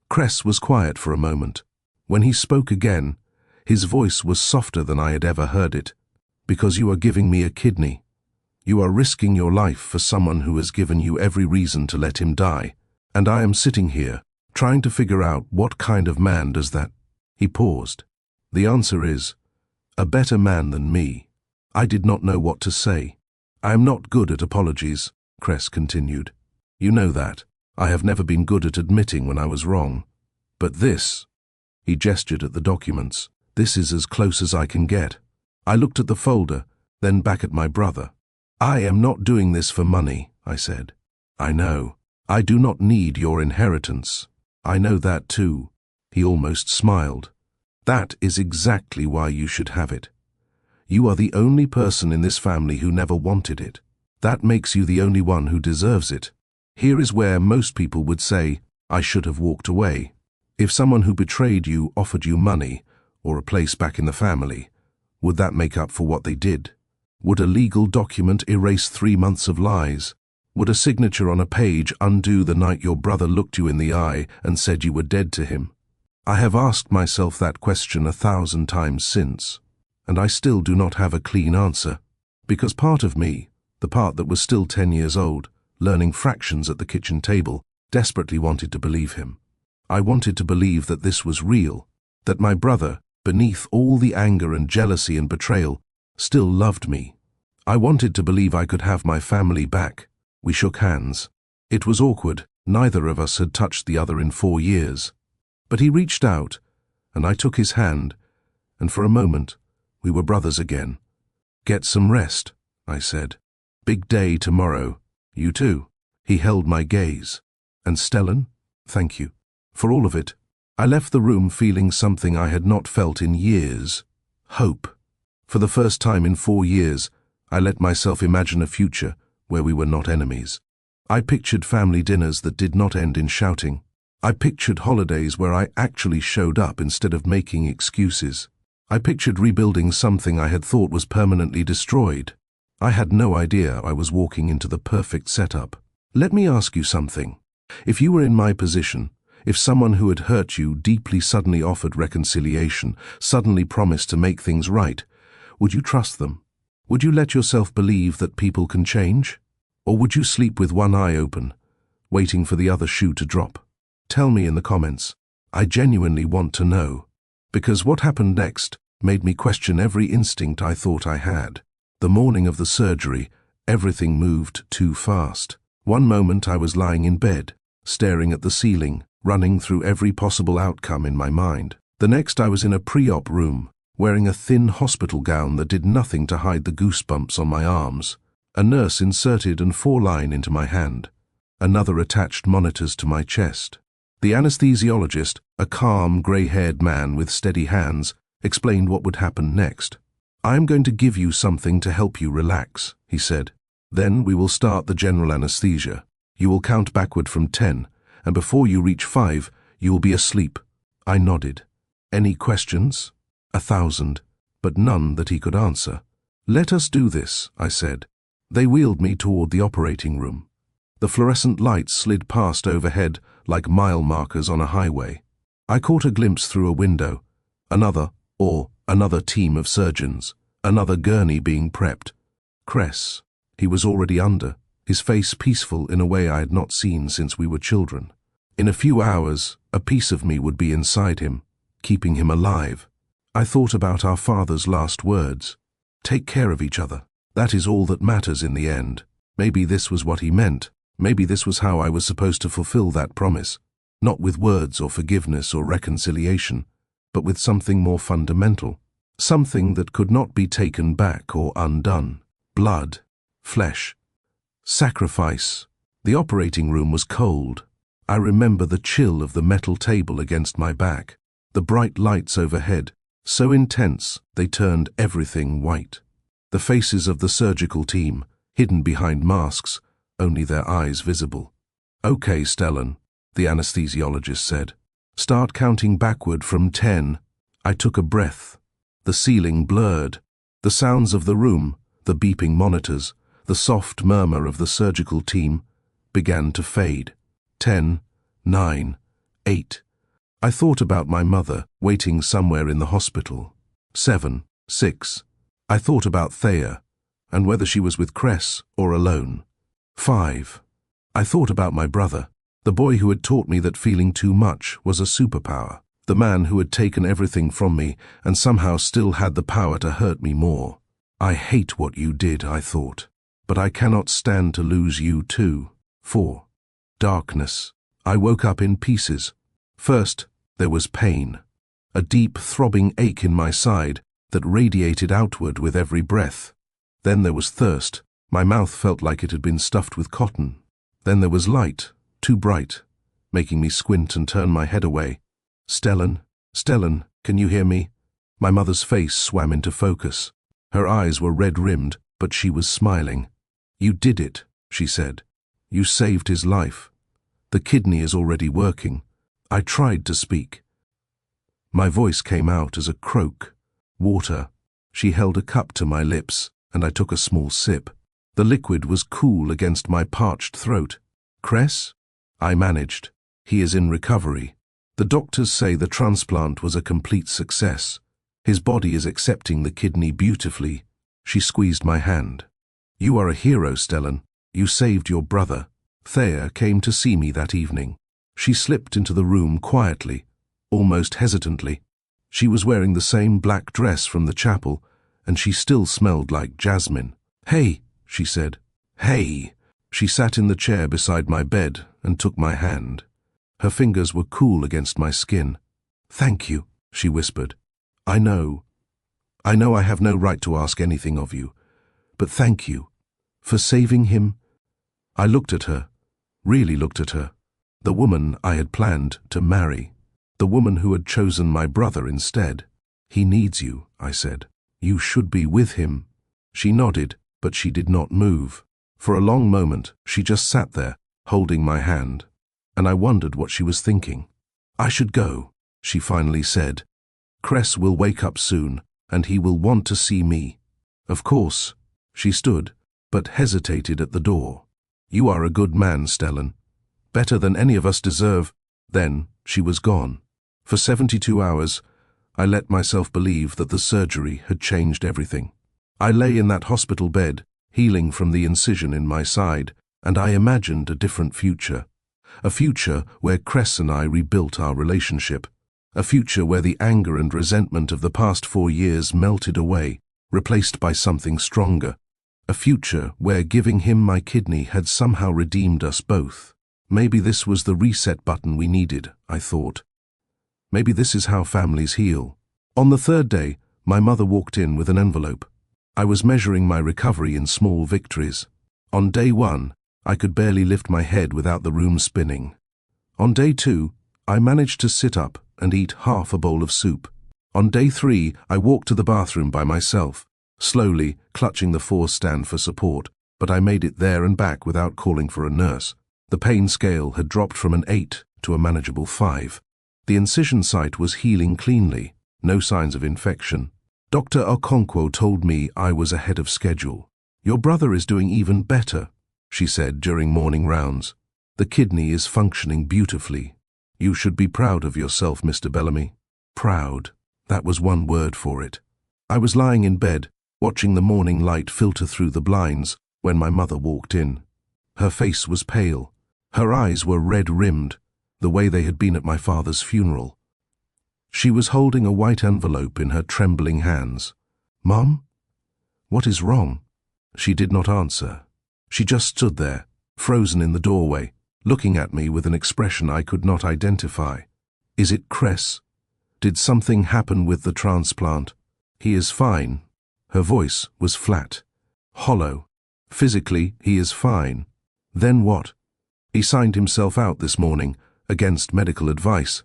Cress was quiet for a moment. When he spoke again, his voice was softer than I had ever heard it. Because you are giving me a kidney. You are risking your life for someone who has given you every reason to let him die. And I am sitting here, trying to figure out what kind of man does that. He paused. The answer is, a better man than me. I did not know what to say. I am not good at apologies, Cress continued. You know that. I have never been good at admitting when I was wrong. But this, he gestured at the documents, this is as close as I can get. I looked at the folder, then back at my brother. I am not doing this for money, I said. I know. I do not need your inheritance. I know that too. He almost smiled. That is exactly why you should have it. You are the only person in this family who never wanted it. That makes you the only one who deserves it. Here is where most people would say, I should have walked away. If someone who betrayed you offered you money, or a place back in the family, would that make up for what they did? Would a legal document erase 3 months of lies? Would a signature on a page undo the night your brother looked you in the eye and said you were dead to him? I have asked myself that question 1,000 times since, and I still do not have a clean answer, because part of me, the part that was still 10 years old, learning fractions at the kitchen table, desperately wanted to believe him. I wanted to believe that this was real, that my brother, beneath all the anger and jealousy and betrayal, still loved me. I wanted to believe I could have my family back. We shook hands. It was awkward. Neither of us had touched the other in 4 years. But he reached out, and I took his hand, and for a moment, we were brothers again. Get some rest, I said. Big day tomorrow. You too. He held my gaze. And Stellan, thank you. For all of it. I left the room feeling something I had not felt in years. Hope. For the first time in 4 years, I let myself imagine a future where we were not enemies. I pictured family dinners that did not end in shouting. I pictured holidays where I actually showed up instead of making excuses. I pictured rebuilding something I had thought was permanently destroyed. I had no idea I was walking into the perfect setup. Let me ask you something. If you were in my position, if someone who had hurt you deeply suddenly offered reconciliation, suddenly promised to make things right, would you trust them? Would you let yourself believe that people can change? Or would you sleep with one eye open, waiting for the other shoe to drop? Tell me in the comments. I genuinely want to know. Because what happened next made me question every instinct I thought I had. The morning of the surgery, everything moved too fast. One moment I was lying in bed, staring at the ceiling, running through every possible outcome in my mind. The next I was in a pre-op room, wearing a thin hospital gown that did nothing to hide the goosebumps on my arms. A nurse inserted an 4-line into my hand. Another attached monitors to my chest. The anesthesiologist, a calm, grey-haired man with steady hands, explained what would happen next. I am going to give you something to help you relax, he said. Then we will start the general anesthesia. You will count backward from 10, and before you reach 5, you will be asleep. I nodded. Any questions? 1,000, but none that he could answer. Let us do this, I said. They wheeled me toward the operating room. The fluorescent lights slid past overhead like mile markers on a highway. I caught a glimpse through a window. Another team of surgeons. Another gurney being prepped. Cress. He was already under, his face peaceful in a way I had not seen since we were children. In a few hours, a piece of me would be inside him, keeping him alive. I thought about our father's last words. Take care of each other. That is all that matters in the end. Maybe this was what he meant. Maybe this was how I was supposed to fulfill that promise. Not with words or forgiveness or reconciliation, but with something more fundamental. Something that could not be taken back or undone. Blood. Flesh. Sacrifice. The operating room was cold. I remember the chill of the metal table against my back, the bright lights overhead, so intense they turned everything white. The faces of the surgical team, hidden behind masks, only their eyes visible. "Okay, Stellan," the anesthesiologist said. "Start counting backward from 10. I took a breath. The ceiling blurred. The sounds of the room, the beeping monitors, the soft murmur of the surgical team began to fade. 10, 9, 8. I thought about my mother waiting somewhere in the hospital. 7, 6. I thought about Thea and whether she was with Cress or alone. 5. I thought about my brother, the boy who had taught me that feeling too much was a superpower, the man who had taken everything from me and somehow still had the power to hurt me more. I hate what you did, I thought, but I cannot stand to lose you too. 4. Darkness. I woke up in pieces. First, there was pain, a deep throbbing ache in my side that radiated outward with every breath. Then there was thirst. My mouth felt like it had been stuffed with cotton. Then there was light, too bright, making me squint and turn my head away. "Stellan, Stellan, can you hear me?" My mother's face swam into focus. Her eyes were red-rimmed, but she was smiling. "You did it," she said. "You saved his life. The kidney is already working." I tried to speak. My voice came out as a croak. "Water." She held a cup to my lips, and I took a small sip. The liquid was cool against my parched throat. "Cress?" I managed. "He is in recovery. The doctors say the transplant was a complete success. His body is accepting the kidney beautifully." She squeezed my hand. "You are a hero, Stellan. You saved your brother." Thea came to see me that evening. She slipped into the room quietly, almost hesitantly. She was wearing the same black dress from the chapel, and she still smelled like jasmine. "Hey," she said. "Hey." She sat in the chair beside my bed and took my hand. Her fingers were cool against my skin. "Thank you," she whispered. I know I have no right to ask anything of you, but thank you for saving him." I looked at her, really looked at her, the woman I had planned to marry, the woman who had chosen my brother instead. "He needs you," I said. "You should be with him." She nodded, but she did not move. For a long moment, she just sat there, holding my hand, and I wondered what she was thinking. "I should go," she finally said. "Cress will wake up soon, and he will want to see me." "Of course." She stood, but hesitated at the door. "You are a good man, Stellan. Better than any of us deserve." Then she was gone. For 72 hours, I let myself believe that the surgery had changed everything. I lay in that hospital bed, healing from the incision in my side, and I imagined a different future. A future where Cress and I rebuilt our relationship. A future where the anger and resentment of the past 4 years melted away, replaced by something stronger. A future where giving him my kidney had somehow redeemed us both. Maybe this was the reset button we needed, I thought. Maybe this is how families heal. On the 3rd day, my mother walked in with an envelope. I was measuring my recovery in small victories. On day 1, I could barely lift my head without the room spinning. On day 2, I managed to sit up and eat half a bowl of soup. On day 3, I walked to the bathroom by myself, slowly clutching the force stand for support, but I made it there and back without calling for a nurse. The pain scale had dropped from an 8 to a manageable 5. The incision site was healing cleanly, no signs of infection. Dr. Okonkwo told me I was ahead of schedule. "Your brother is doing even better," she said during morning rounds. "The kidney is functioning beautifully. You should be proud of yourself, Mr. Bellamy." Proud. That was one word for it. I was lying in bed, watching the morning light filter through the blinds, when my mother walked in. Her face was pale. Her eyes were red-rimmed, the way they had been at my father's funeral. She was holding a white envelope in her trembling hands. "Mom? What is wrong?" She did not answer. She just stood there, frozen in the doorway, looking at me with an expression I could not identify. "Is it Cress? Did something happen with the transplant?" "He is fine." Her voice was flat, hollow. "Physically, he is fine." "Then what?" He signed himself out this morning, against medical advice.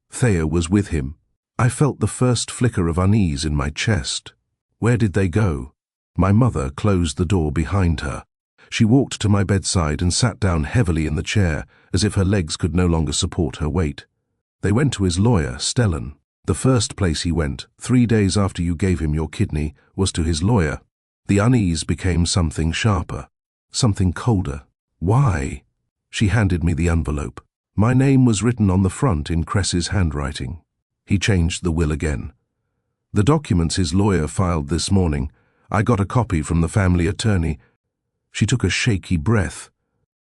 Thea was with him. I felt the first flicker of unease in my chest. Where did they go? My mother closed the door behind her. She walked to my bedside and sat down heavily in the chair, as if her legs could no longer support her weight. They went to his lawyer, Stellan. The first place he went, 3 days after you gave him your kidney, was to his lawyer. The unease became something sharper, something colder. Why? She handed me the envelope. My name was written on the front in Cress's handwriting. He changed the will again. The documents his lawyer filed this morning, I got a copy from the family attorney. She took a shaky breath.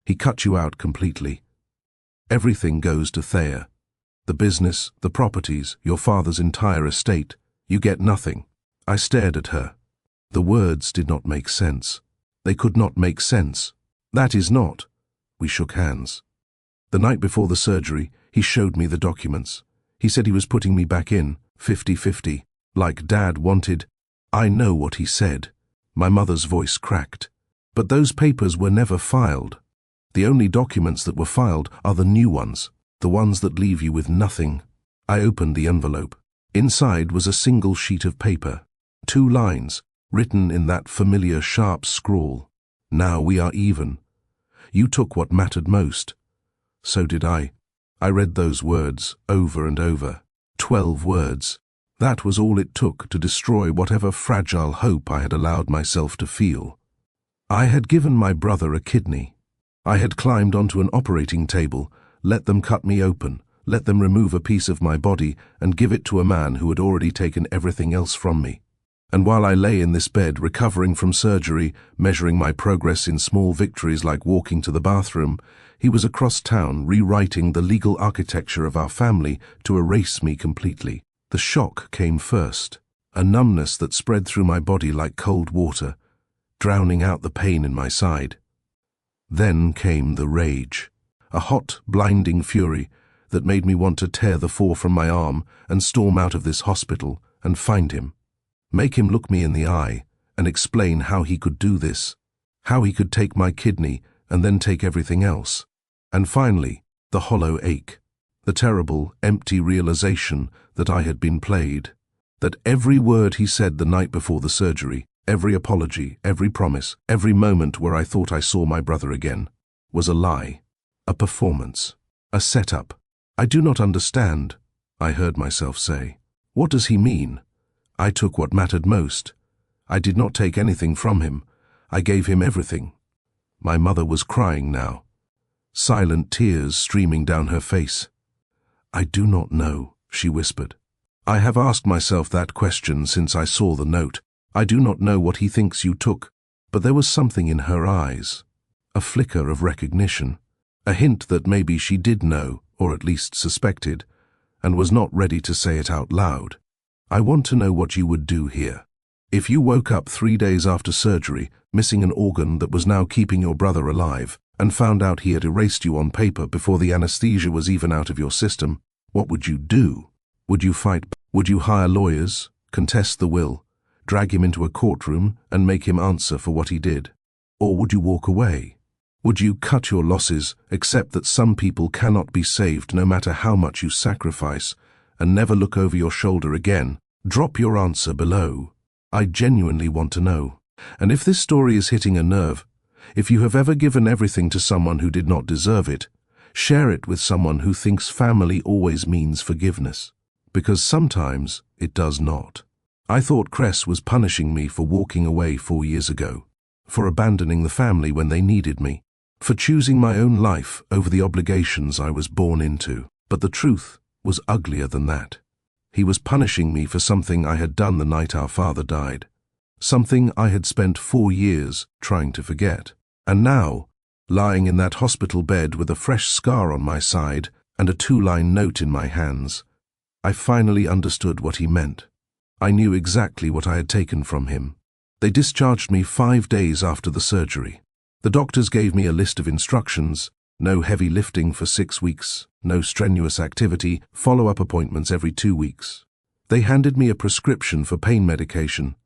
He cut you out completely. Everything goes to Thea. The business, the properties, your father's entire estate. You get nothing. I stared at her. The words did not make sense. They could not make sense. That is not. We shook hands. The night before the surgery, he showed me the documents. He said he was putting me back in, 50-50, like Dad wanted. I know what he said. My mother's voice cracked. But those papers were never filed. The only documents that were filed are the new ones, the ones that leave you with nothing. I opened the envelope. Inside was a single sheet of paper, 2 lines, written in that familiar sharp scrawl. Now we are even. You took what mattered most. So did I. I read those words over and over. 12 words. That was all it took to destroy whatever fragile hope I had allowed myself to feel. I had given my brother a kidney. I had climbed onto an operating table, let them cut me open, let them remove a piece of my body and give it to a man who had already taken everything else from me. And while I lay in this bed recovering from surgery, measuring my progress in small victories like walking to the bathroom, he was across town rewriting the legal architecture of our family to erase me completely. The shock came first, a numbness that spread through my body like cold water, drowning out the pain in my side. Then came the rage, a hot, blinding fury that made me want to tear the 4 from my arm and storm out of this hospital and find him. Make him look me in the eye and explain how he could do this, how he could take my kidney and then take everything else. And finally, the hollow ache, the terrible, empty realization that I had been played, that every word he said the night before the surgery, every apology, every promise, every moment where I thought I saw my brother again, was a lie, a performance, a setup. I do not understand, I heard myself say. What does he mean? I took what mattered most. I did not take anything from him. I gave him everything. My mother was crying now, silent tears streaming down her face. I do not know, she whispered. I have asked myself that question since I saw the note. I do not know what he thinks you took, but there was something in her eyes, a flicker of recognition, a hint that maybe she did know, or at least suspected, and was not ready to say it out loud. I want to know what you would do here. If you woke up 3 days after surgery, missing an organ that was now keeping your brother alive, and found out he had erased you on paper before the anesthesia was even out of your system, what would you do? Would you fight? Would you hire lawyers, contest the will, drag him into a courtroom and make him answer for what he did? Or would you walk away? Would you cut your losses, accept that some people cannot be saved no matter how much you sacrifice, and never look over your shoulder again? Drop your answer below. I genuinely want to know. And if this story is hitting a nerve, if you have ever given everything to someone who did not deserve it, share it with someone who thinks family always means forgiveness. Because sometimes it does not. I thought Cress was punishing me for walking away 4 years ago, for abandoning the family when they needed me, for choosing my own life over the obligations I was born into. But the truth was uglier than that. He was punishing me for something I had done the night our father died, something I had spent 4 years trying to forget. And now, lying in that hospital bed with a fresh scar on my side and a 2-line note in my hands, I finally understood what he meant. I knew exactly what I had taken from him. They discharged me 5 days after the surgery. The doctors gave me a list of instructions: no heavy lifting for 6 weeks, no strenuous activity, follow-up appointments every 2 weeks. They handed me a prescription for pain medication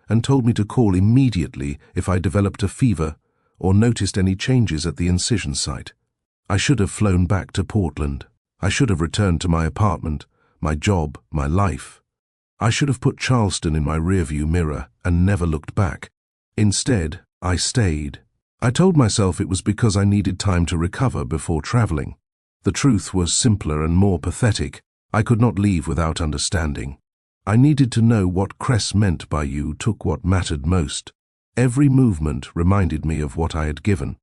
and told me to call immediately if I developed a fever or noticed any changes at the incision site. I should have flown back to Portland. I should have returned to my apartment, my job, my life. I should have put Charleston in my rearview mirror and never looked back. Instead, I stayed. I told myself it was because I needed time to recover before traveling. The truth was simpler and more pathetic. I could not leave without understanding. I needed to know what Cress meant by you took what mattered most. Every movement reminded me of what I had given.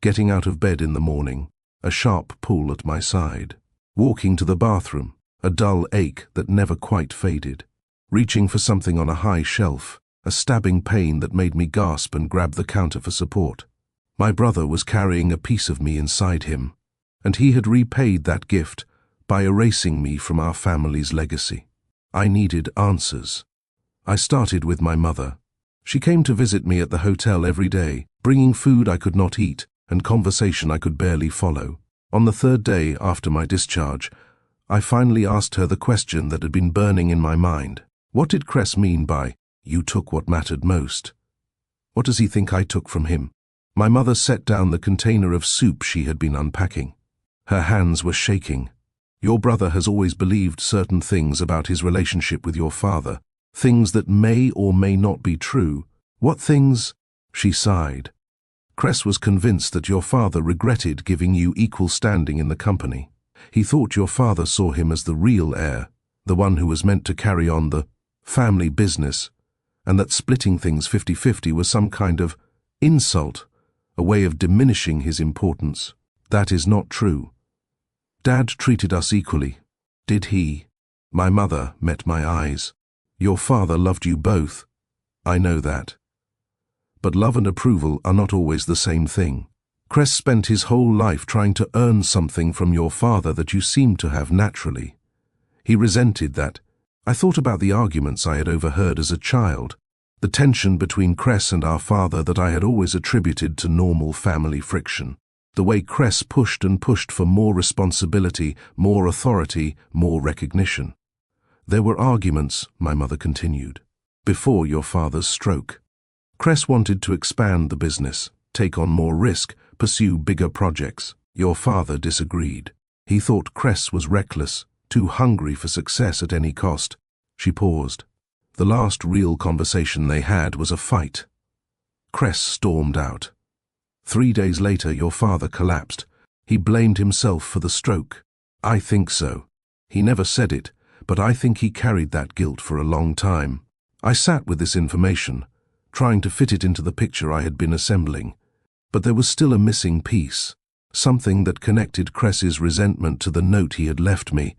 Getting out of bed in the morning, a sharp pull at my side. Walking to the bathroom, a dull ache that never quite faded. Reaching for something on a high shelf, a stabbing pain that made me gasp and grab the counter for support. My brother was carrying a piece of me inside him, and he had repaid that gift by erasing me from our family's legacy. I needed answers. I started with my mother. She came to visit me at the hotel every day, bringing food I could not eat and conversation I could barely follow. On the third day after my discharge, I finally asked her the question that had been burning in my mind. What did Cress mean by, "You took what mattered most"? What does he think I took from him? My mother set down the container of soup she had been unpacking. Her hands were shaking. Your brother has always believed certain things about his relationship with your father, things that may or may not be true. What things? She sighed. Cress was convinced that your father regretted giving you equal standing in the company. He thought your father saw him as the real heir, the one who was meant to carry on the family business, and that splitting things 50-50 was some kind of insult, a way of diminishing his importance. That is not true. Dad treated us equally. Did he? My mother met my eyes. Your father loved you both. I know that. But love and approval are not always the same thing. Cress spent his whole life trying to earn something from your father that you seemed to have naturally. He resented that. I thought about the arguments I had overheard as a child, the tension between Cress and our father that I had always attributed to normal family friction, the way Cress pushed and pushed for more responsibility, more authority, more recognition. There were arguments, my mother continued, before your father's stroke. Cress wanted to expand the business, take on more risk, pursue bigger projects. Your father disagreed. He thought Cress was reckless, too hungry for success at any cost. She paused. The last real conversation they had was a fight. Cress stormed out. 3 days later, your father collapsed. He blamed himself for the stroke. I think so. He never said it, but I think he carried that guilt for a long time. I sat with this information, trying to fit it into the picture I had been assembling. But there was still a missing piece, something that connected Cress's resentment to the note he had left me.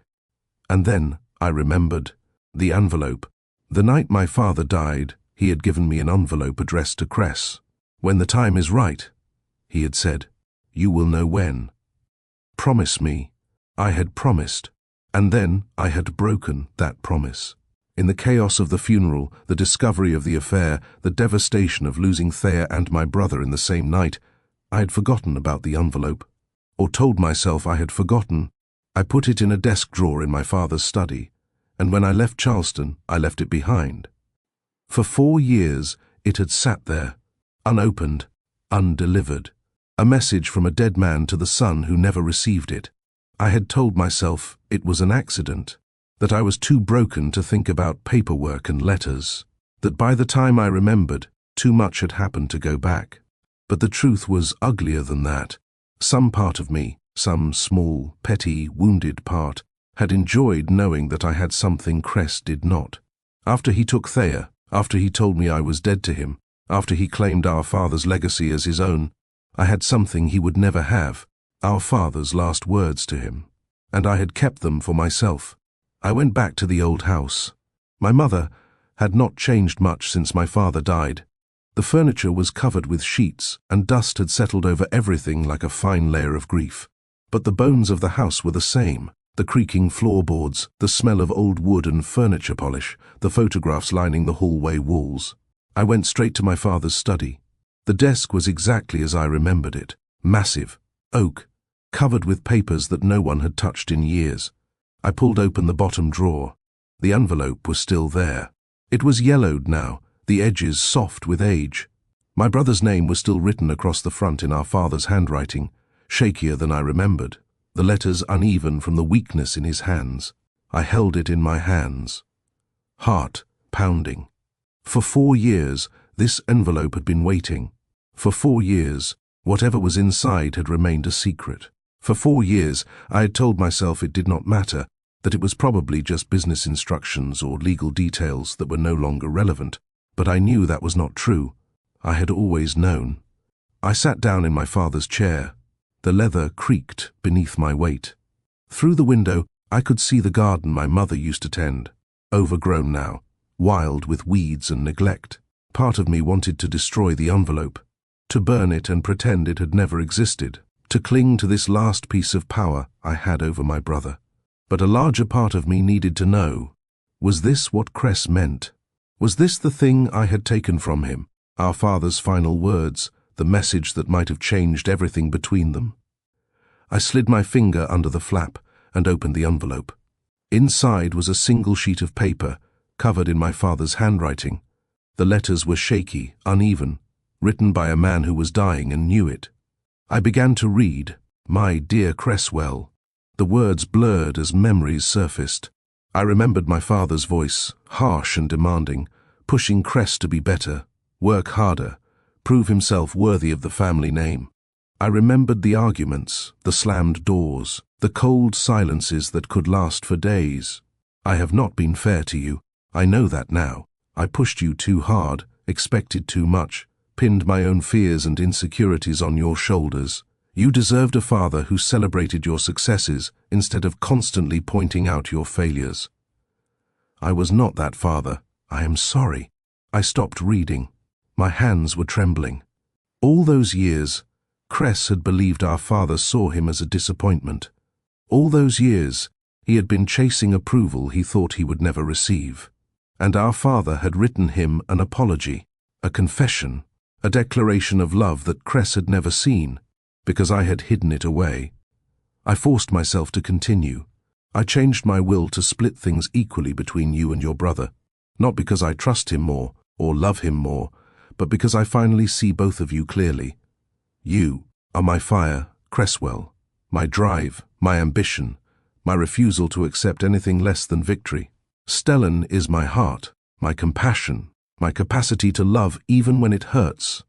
And then I remembered the envelope. The night my father died, he had given me an envelope addressed to Cress. When the time is right, he had said, you will know when. Promise me. I had promised, and then I had broken that promise. In the chaos of the funeral, the discovery of the affair, the devastation of losing Thea and my brother in the same night, I had forgotten about the envelope, or told myself I had forgotten. I put it in a desk drawer in my father's study, and when I left Charleston, I left it behind. For 4 years, it had sat there, unopened, undelivered, a message from a dead man to the son who never received it. I had told myself it was an accident, that I was too broken to think about paperwork and letters, that by the time I remembered, too much had happened to go back. But the truth was uglier than that. Some part of me, some small, petty, wounded part, had enjoyed knowing that I had something Cress did not. After he took Thea, after he told me I was dead to him, after he claimed our father's legacy as his own, I had something he would never have, our father's last words to him, and I had kept them for myself. I went back to the old house. My mother had not changed much since my father died. The furniture was covered with sheets, and dust had settled over everything like a fine layer of grief. But the bones of the house were the same. The creaking floorboards, the smell of old wood and furniture polish, the photographs lining the hallway walls. I went straight to my father's study. The desk was exactly as I remembered it, massive, oak, covered with papers that no one had touched in years. I pulled open the bottom drawer. The envelope was still there. It was yellowed now, the edges soft with age. My brother's name was still written across the front in our father's handwriting, shakier than I remembered, the letters uneven from the weakness in his hands. I held it in my hands, heart pounding. For 4 years, this envelope had been waiting. For 4 years, whatever was inside had remained a secret. For 4 years, I had told myself it did not matter, that it was probably just business instructions or legal details that were no longer relevant, but I knew that was not true. I had always known. I sat down in my father's chair. The leather creaked beneath my weight. Through the window, I could see the garden my mother used to tend, overgrown now, wild with weeds and neglect. Part of me wanted to destroy the envelope, to burn it and pretend it had never existed, to cling to this last piece of power I had over my brother. But a larger part of me needed to know, was this what Cress meant? Was this the thing I had taken from him, our father's final words, the message that might have changed everything between them? I slid my finger under the flap and opened the envelope. Inside was a single sheet of paper, covered in my father's handwriting. The letters were shaky, uneven, written by a man who was dying and knew it. I began to read, "My dear Cresswell." The words blurred as memories surfaced. I remembered my father's voice, harsh and demanding, pushing Cress to be better, work harder, prove himself worthy of the family name. I remembered the arguments, the slammed doors, the cold silences that could last for days. I have not been fair to you. I know that now. I pushed you too hard, expected too much, pinned my own fears and insecurities on your shoulders. You deserved a father who celebrated your successes instead of constantly pointing out your failures. I was not that father. I am sorry. I stopped reading. My hands were trembling. All those years, Cress had believed our father saw him as a disappointment. All those years, he had been chasing approval he thought he would never receive. And our father had written him an apology, a confession, a declaration of love that Cress had never seen, because I had hidden it away. I forced myself to continue. I changed my will to split things equally between you and your brother, not because I trust him more or love him more, but because I finally see both of you clearly. You are my fire, Cresswell, my drive, my ambition, my refusal to accept anything less than victory. Stellan is my heart, my compassion, my capacity to love even when it hurts.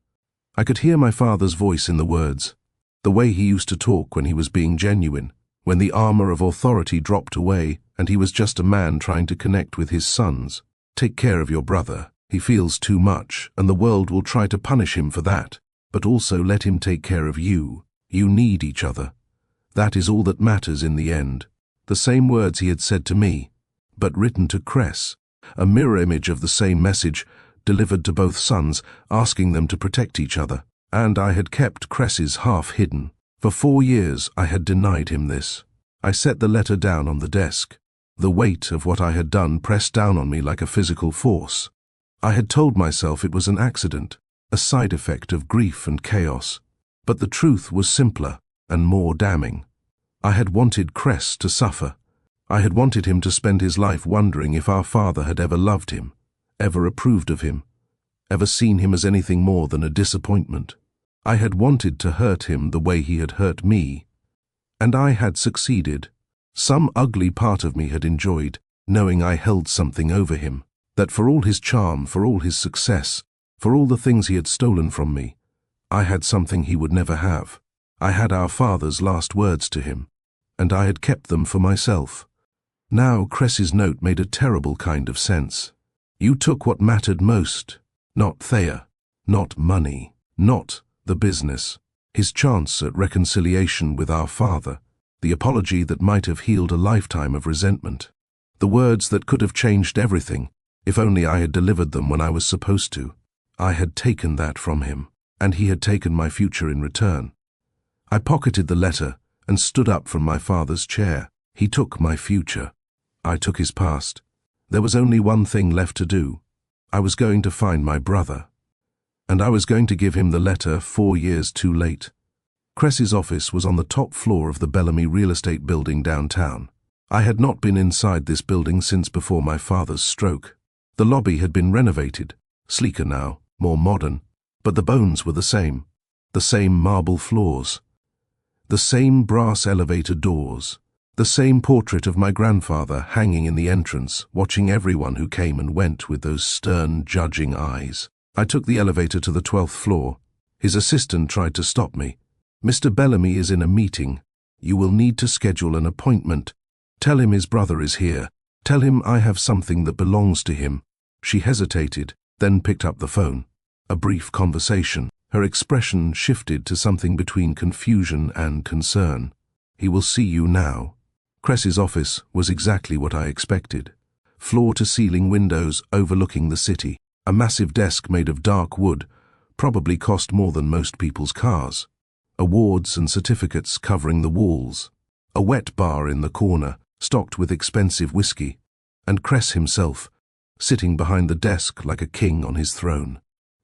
I could hear my father's voice in the words, the way he used to talk when he was being genuine, when the armor of authority dropped away and he was just a man trying to connect with his sons. Take care of your brother. He feels too much, and the world will try to punish him for that, but also let him take care of you. You need each other. That is all that matters in the end. The same words he had said to me, but written to Cress, a mirror image of the same message, delivered to both sons, asking them to protect each other. And I had kept Cress's half hidden. For 4 years I had denied him this. I set the letter down on the desk. The weight of what I had done pressed down on me like a physical force. I had told myself it was an accident, a side effect of grief and chaos. But the truth was simpler and more damning. I had wanted Cress to suffer. I had wanted him to spend his life wondering if our father had ever loved him, ever approved of him, ever seen him as anything more than a disappointment. I had wanted to hurt him the way he had hurt me, and I had succeeded. Some ugly part of me had enjoyed knowing I held something over him, that for all his charm, for all his success, for all the things he had stolen from me, I had something he would never have. I had our father's last words to him, and I had kept them for myself. Now Cress's note made a terrible kind of sense. You took what mattered most, not Thea, not money, not the business, his chance at reconciliation with our father, the apology that might have healed a lifetime of resentment, the words that could have changed everything if only I had delivered them when I was supposed to. I had taken that from him, and he had taken my future in return. I pocketed the letter and stood up from my father's chair. He took my future. I took his past. There was only one thing left to do. I was going to find my brother. And I was going to give him the letter 4 years too late. Cress's office was on the top floor of the Bellamy real estate building downtown. I had not been inside this building since before my father's stroke. The lobby had been renovated, sleeker now, more modern, but the bones were the same marble floors. The same brass elevator doors. The same portrait of my grandfather hanging in the entrance, watching everyone who came and went with those stern, judging eyes. I took the elevator to the 12th floor. His assistant tried to stop me. "Mr. Bellamy is in a meeting. You will need to schedule an appointment. Tell him his brother is here. Tell him I have something that belongs to him." She hesitated, then picked up the phone. A brief conversation. Her expression shifted to something between confusion and concern. "He will see you now." Cress's office was exactly what I expected. Floor-to-ceiling windows overlooking the city. A massive desk made of dark wood, probably cost more than most people's cars. Awards and certificates covering the walls. A wet bar in the corner, stocked with expensive whiskey. And Cress himself, sitting behind the desk like a king on his throne.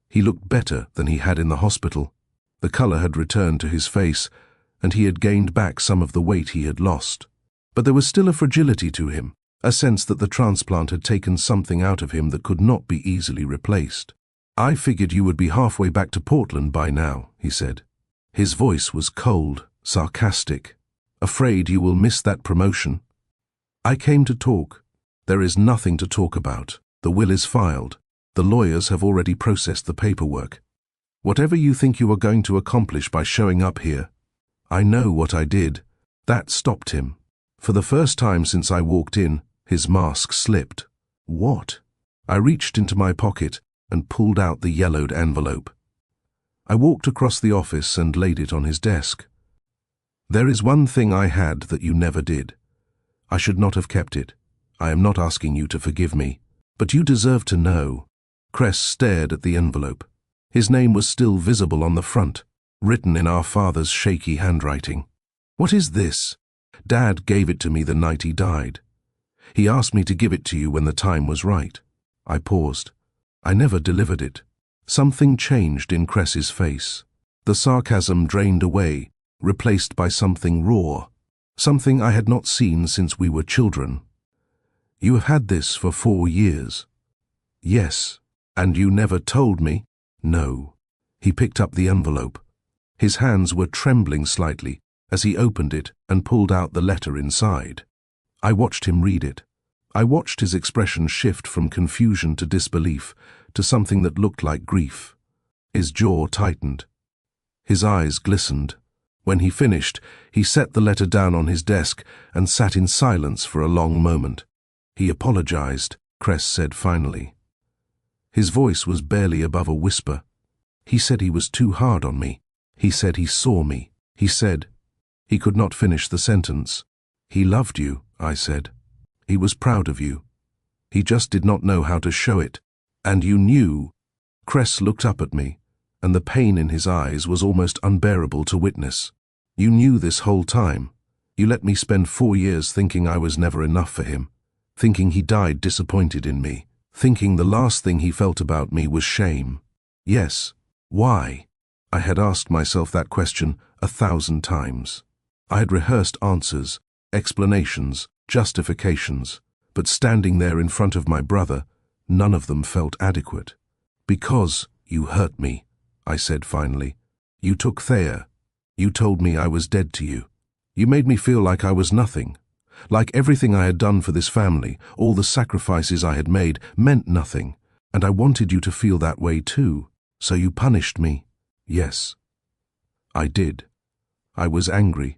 He looked better than he had in the hospital. The color had returned to his face, and he had gained back some of the weight he had lost. But there was still a fragility to him, a sense that the transplant had taken something out of him that could not be easily replaced. "I figured you would be halfway back to Portland by now," he said. His voice was cold, sarcastic. "Afraid you will miss that promotion?" "I came to talk." "There is nothing to talk about. The will is filed. The lawyers have already processed the paperwork. Whatever you think you are going to accomplish by showing up here, I know what I did." That stopped him. For the first time since I walked in, his mask slipped. "What?" I reached into my pocket and pulled out the yellowed envelope. I walked across the office and laid it on his desk. "There is one thing I had that you never did. I should not have kept it. I am not asking you to forgive me, but you deserve to know." Cress stared at the envelope. His name was still visible on the front, written in our father's shaky handwriting. "What is this?" "Dad gave it to me the night he died. He asked me to give it to you when the time was right." I paused. "I never delivered it." Something changed in Cress's face. The sarcasm drained away, replaced by something raw, something I had not seen since we were children. "You have had this for 4 years." "Yes." "And you never told me?" "No." He picked up the envelope. His hands were trembling slightly as he opened it and pulled out the letter inside. I watched him read it. I watched his expression shift from confusion to disbelief to something that looked like grief. His jaw tightened. His eyes glistened. When he finished, he set the letter down on his desk and sat in silence for a long moment. "He apologized," Cress said finally. His voice was barely above a whisper. "He said he was too hard on me. He said he saw me. He said—" He could not finish the sentence. "He loved you," I said. "He was proud of you. He just did not know how to show it. And you knew." Cress looked up at me, and the pain in his eyes was almost unbearable to witness. "You knew this whole time. You let me spend 4 years thinking I was never enough for him, thinking he died disappointed in me, thinking the last thing he felt about me was shame." "Yes. Why?" I had asked myself that question 1,000 times. I had rehearsed answers, explanations, justifications, but standing there in front of my brother, none of them felt adequate. "Because you hurt me," I said finally. "You took Thea. You told me I was dead to you. You made me feel like I was nothing, like everything I had done for this family, all the sacrifices I had made, meant nothing, and I wanted you to feel that way too, so you punished me." "Yes, I did. I was angry,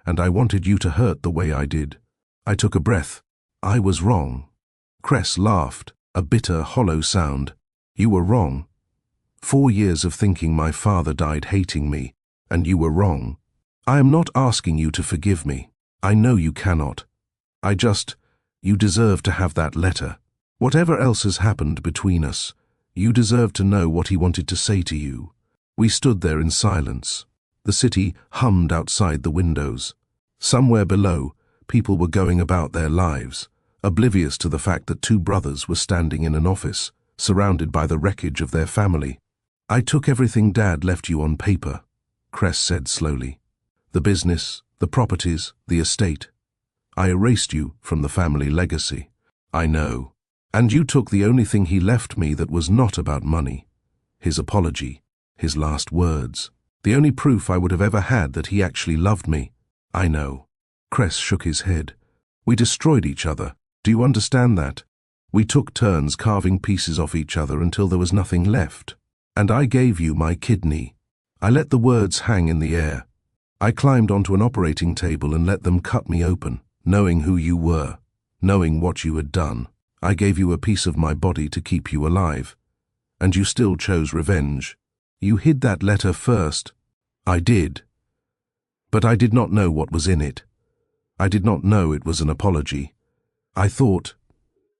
and I wanted you to hurt the way I did." I took a breath. "I was wrong." Cress laughed, a bitter, hollow sound. "You were wrong. 4 years of thinking my father died hating me, and you were wrong. I am not asking you to forgive me. I know you cannot. You deserve to have that letter. Whatever else has happened between us, you deserve to know what he wanted to say to you." We stood there in silence. The city hummed outside the windows. Somewhere below, people were going about their lives, oblivious to the fact that 2 brothers were standing in an office, surrounded by the wreckage of their family. "I took everything Dad left you on paper," Cress said slowly. "The business, the properties, the estate. I erased you from the family legacy." "I know. And you took the only thing he left me that was not about money. His apology, his last words." The only proof I would have ever had that he actually loved me. I know. Cress shook his head. We destroyed each other. Do you understand that? We took turns carving pieces off each other until there was nothing left. And I gave you my kidney. I let the words hang in the air. I climbed onto an operating table and let them cut me open, knowing who you were, knowing what you had done. I gave you a piece of my body to keep you alive. And you still chose revenge. You hid that letter first. I did. But I did not know what was in it. I did not know it was an apology. I thought.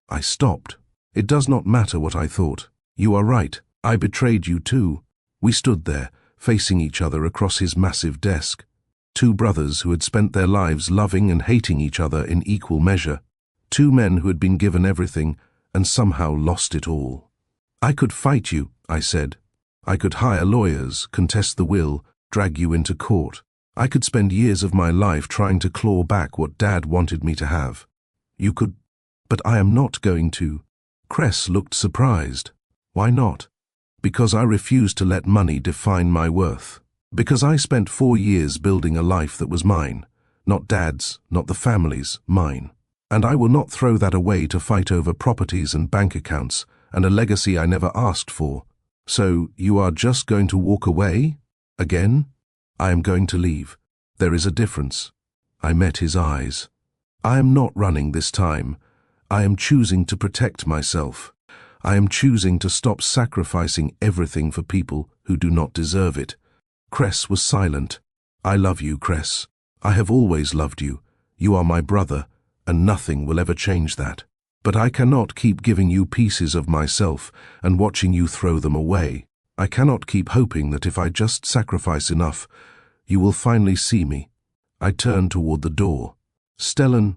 I stopped. It does not matter what I thought. You are right. I betrayed you too. We stood there, facing each other across his massive desk. Two brothers who had spent their lives loving and hating each other in equal measure. Two men who had been given everything and somehow lost it all. I could fight you, I said. I could hire lawyers, contest the will, drag you into court. I could spend years of my life trying to claw back what Dad wanted me to have. You could, but I am not going to. Cress looked surprised. Why not? Because I refused to let money define my worth. Because I spent 4 years building a life that was mine. Not Dad's, not the family's, mine. And I will not throw that away to fight over properties and bank accounts and a legacy I never asked for. So you are just going to walk away? Again? I am going to leave. There is a difference. I met his eyes. I am not running this time. I am choosing to protect myself. I am choosing to stop sacrificing everything for people who do not deserve it. Cress was silent. I love you, Cress. I have always loved you. You are my brother, and nothing will ever change that. But I cannot keep giving you pieces of myself and watching you throw them away. I cannot keep hoping that if I just sacrifice enough, you will finally see me. I turned toward the door. Stellan,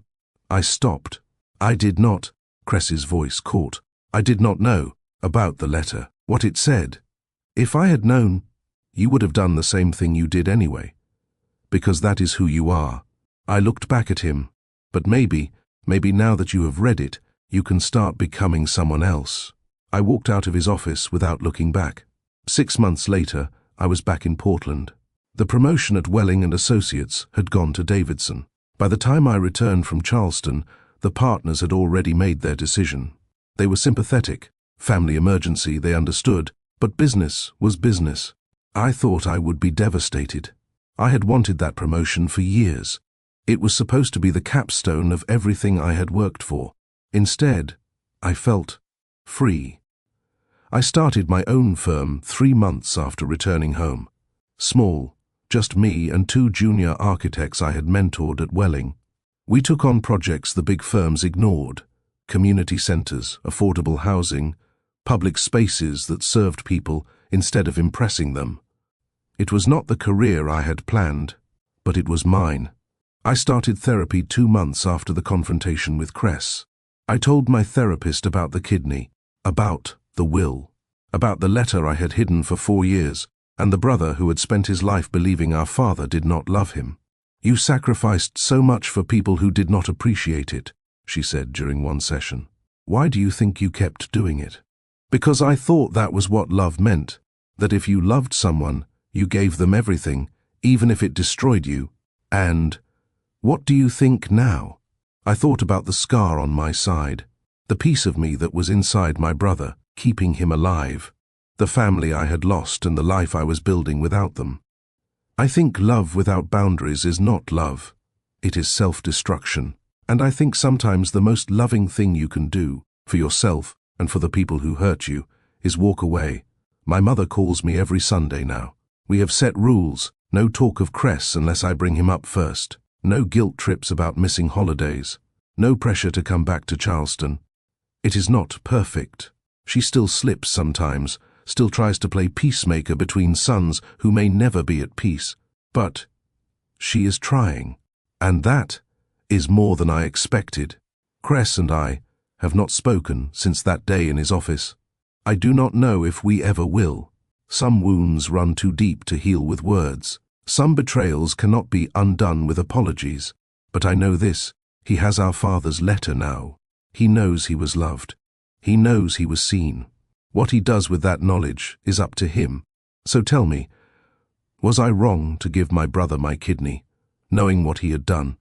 I stopped. I did not, Cress's voice caught. I did not know about the letter, what it said. If I had known, you would have done the same thing you did anyway. Because that is who you are. I looked back at him. But maybe now that you have read it, you can start becoming someone else. I walked out of his office without looking back. 6 months later, I was back in Portland. The promotion at Welling and Associates had gone to Davidson. By the time I returned from Charleston, the partners had already made their decision. They were sympathetic. Family emergency, they understood, but business was business. I thought I would be devastated. I had wanted that promotion for years. It was supposed to be the capstone of everything I had worked for. Instead, I felt free. I started my own firm 3 months after returning home. Small, just me and 2 junior architects I had mentored at Welling. We took on projects the big firms ignored: community centers, affordable housing, public spaces that served people instead of impressing them. It was not the career I had planned, but it was mine. I started therapy 2 months after the confrontation with Cress. I told my therapist about the kidney, about the will, about the letter I had hidden for 4 years, and the brother who had spent his life believing our father did not love him. You sacrificed so much for people who did not appreciate it, she said during one session. Why do you think you kept doing it? Because I thought that was what love meant, that if you loved someone, you gave them everything, even if it destroyed you. And what do you think now? I thought about the scar on my side, the piece of me that was inside my brother, keeping him alive, the family I had lost and the life I was building without them. I think love without boundaries is not love. It is self-destruction. And I think sometimes the most loving thing you can do, for yourself and for the people who hurt you, is walk away. My mother calls me every Sunday now. We have set rules: no talk of Cress unless I bring him up first. No guilt trips about missing holidays. No pressure to come back to Charleston. It is not perfect. She still slips sometimes, still tries to play peacemaker between sons who may never be at peace. But she is trying. And that is more than I expected. Cress and I have not spoken since that day in his office. I do not know if we ever will. Some wounds run too deep to heal with words. Some betrayals cannot be undone with apologies. But I know this: he has our father's letter now. He knows he was loved. He knows he was seen. What he does with that knowledge is up to him. So tell me, Was I wrong to give my brother my kidney, knowing what he had done?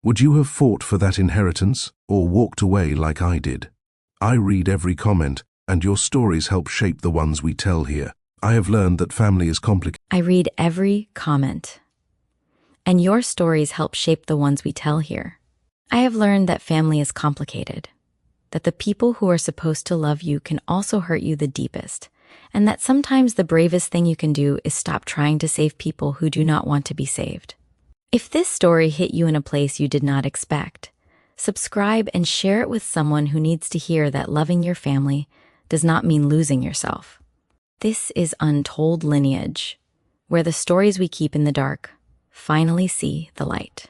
Would you have fought for that inheritance or walked away like I did? I read every comment, and your stories help shape the ones we tell here. I have learned that family is complicated. I read every comment, and your stories help shape the ones we tell here. I have learned that family is complicated, that the people who are supposed to love you can also hurt you the deepest, and that sometimes the bravest thing you can do is stop trying to save people who do not want to be saved. If this story hit you in a place you did not expect, subscribe and share it with someone who needs to hear that loving your family does not mean losing yourself. This is Untold Lineage, where the stories we keep in the dark finally see the light.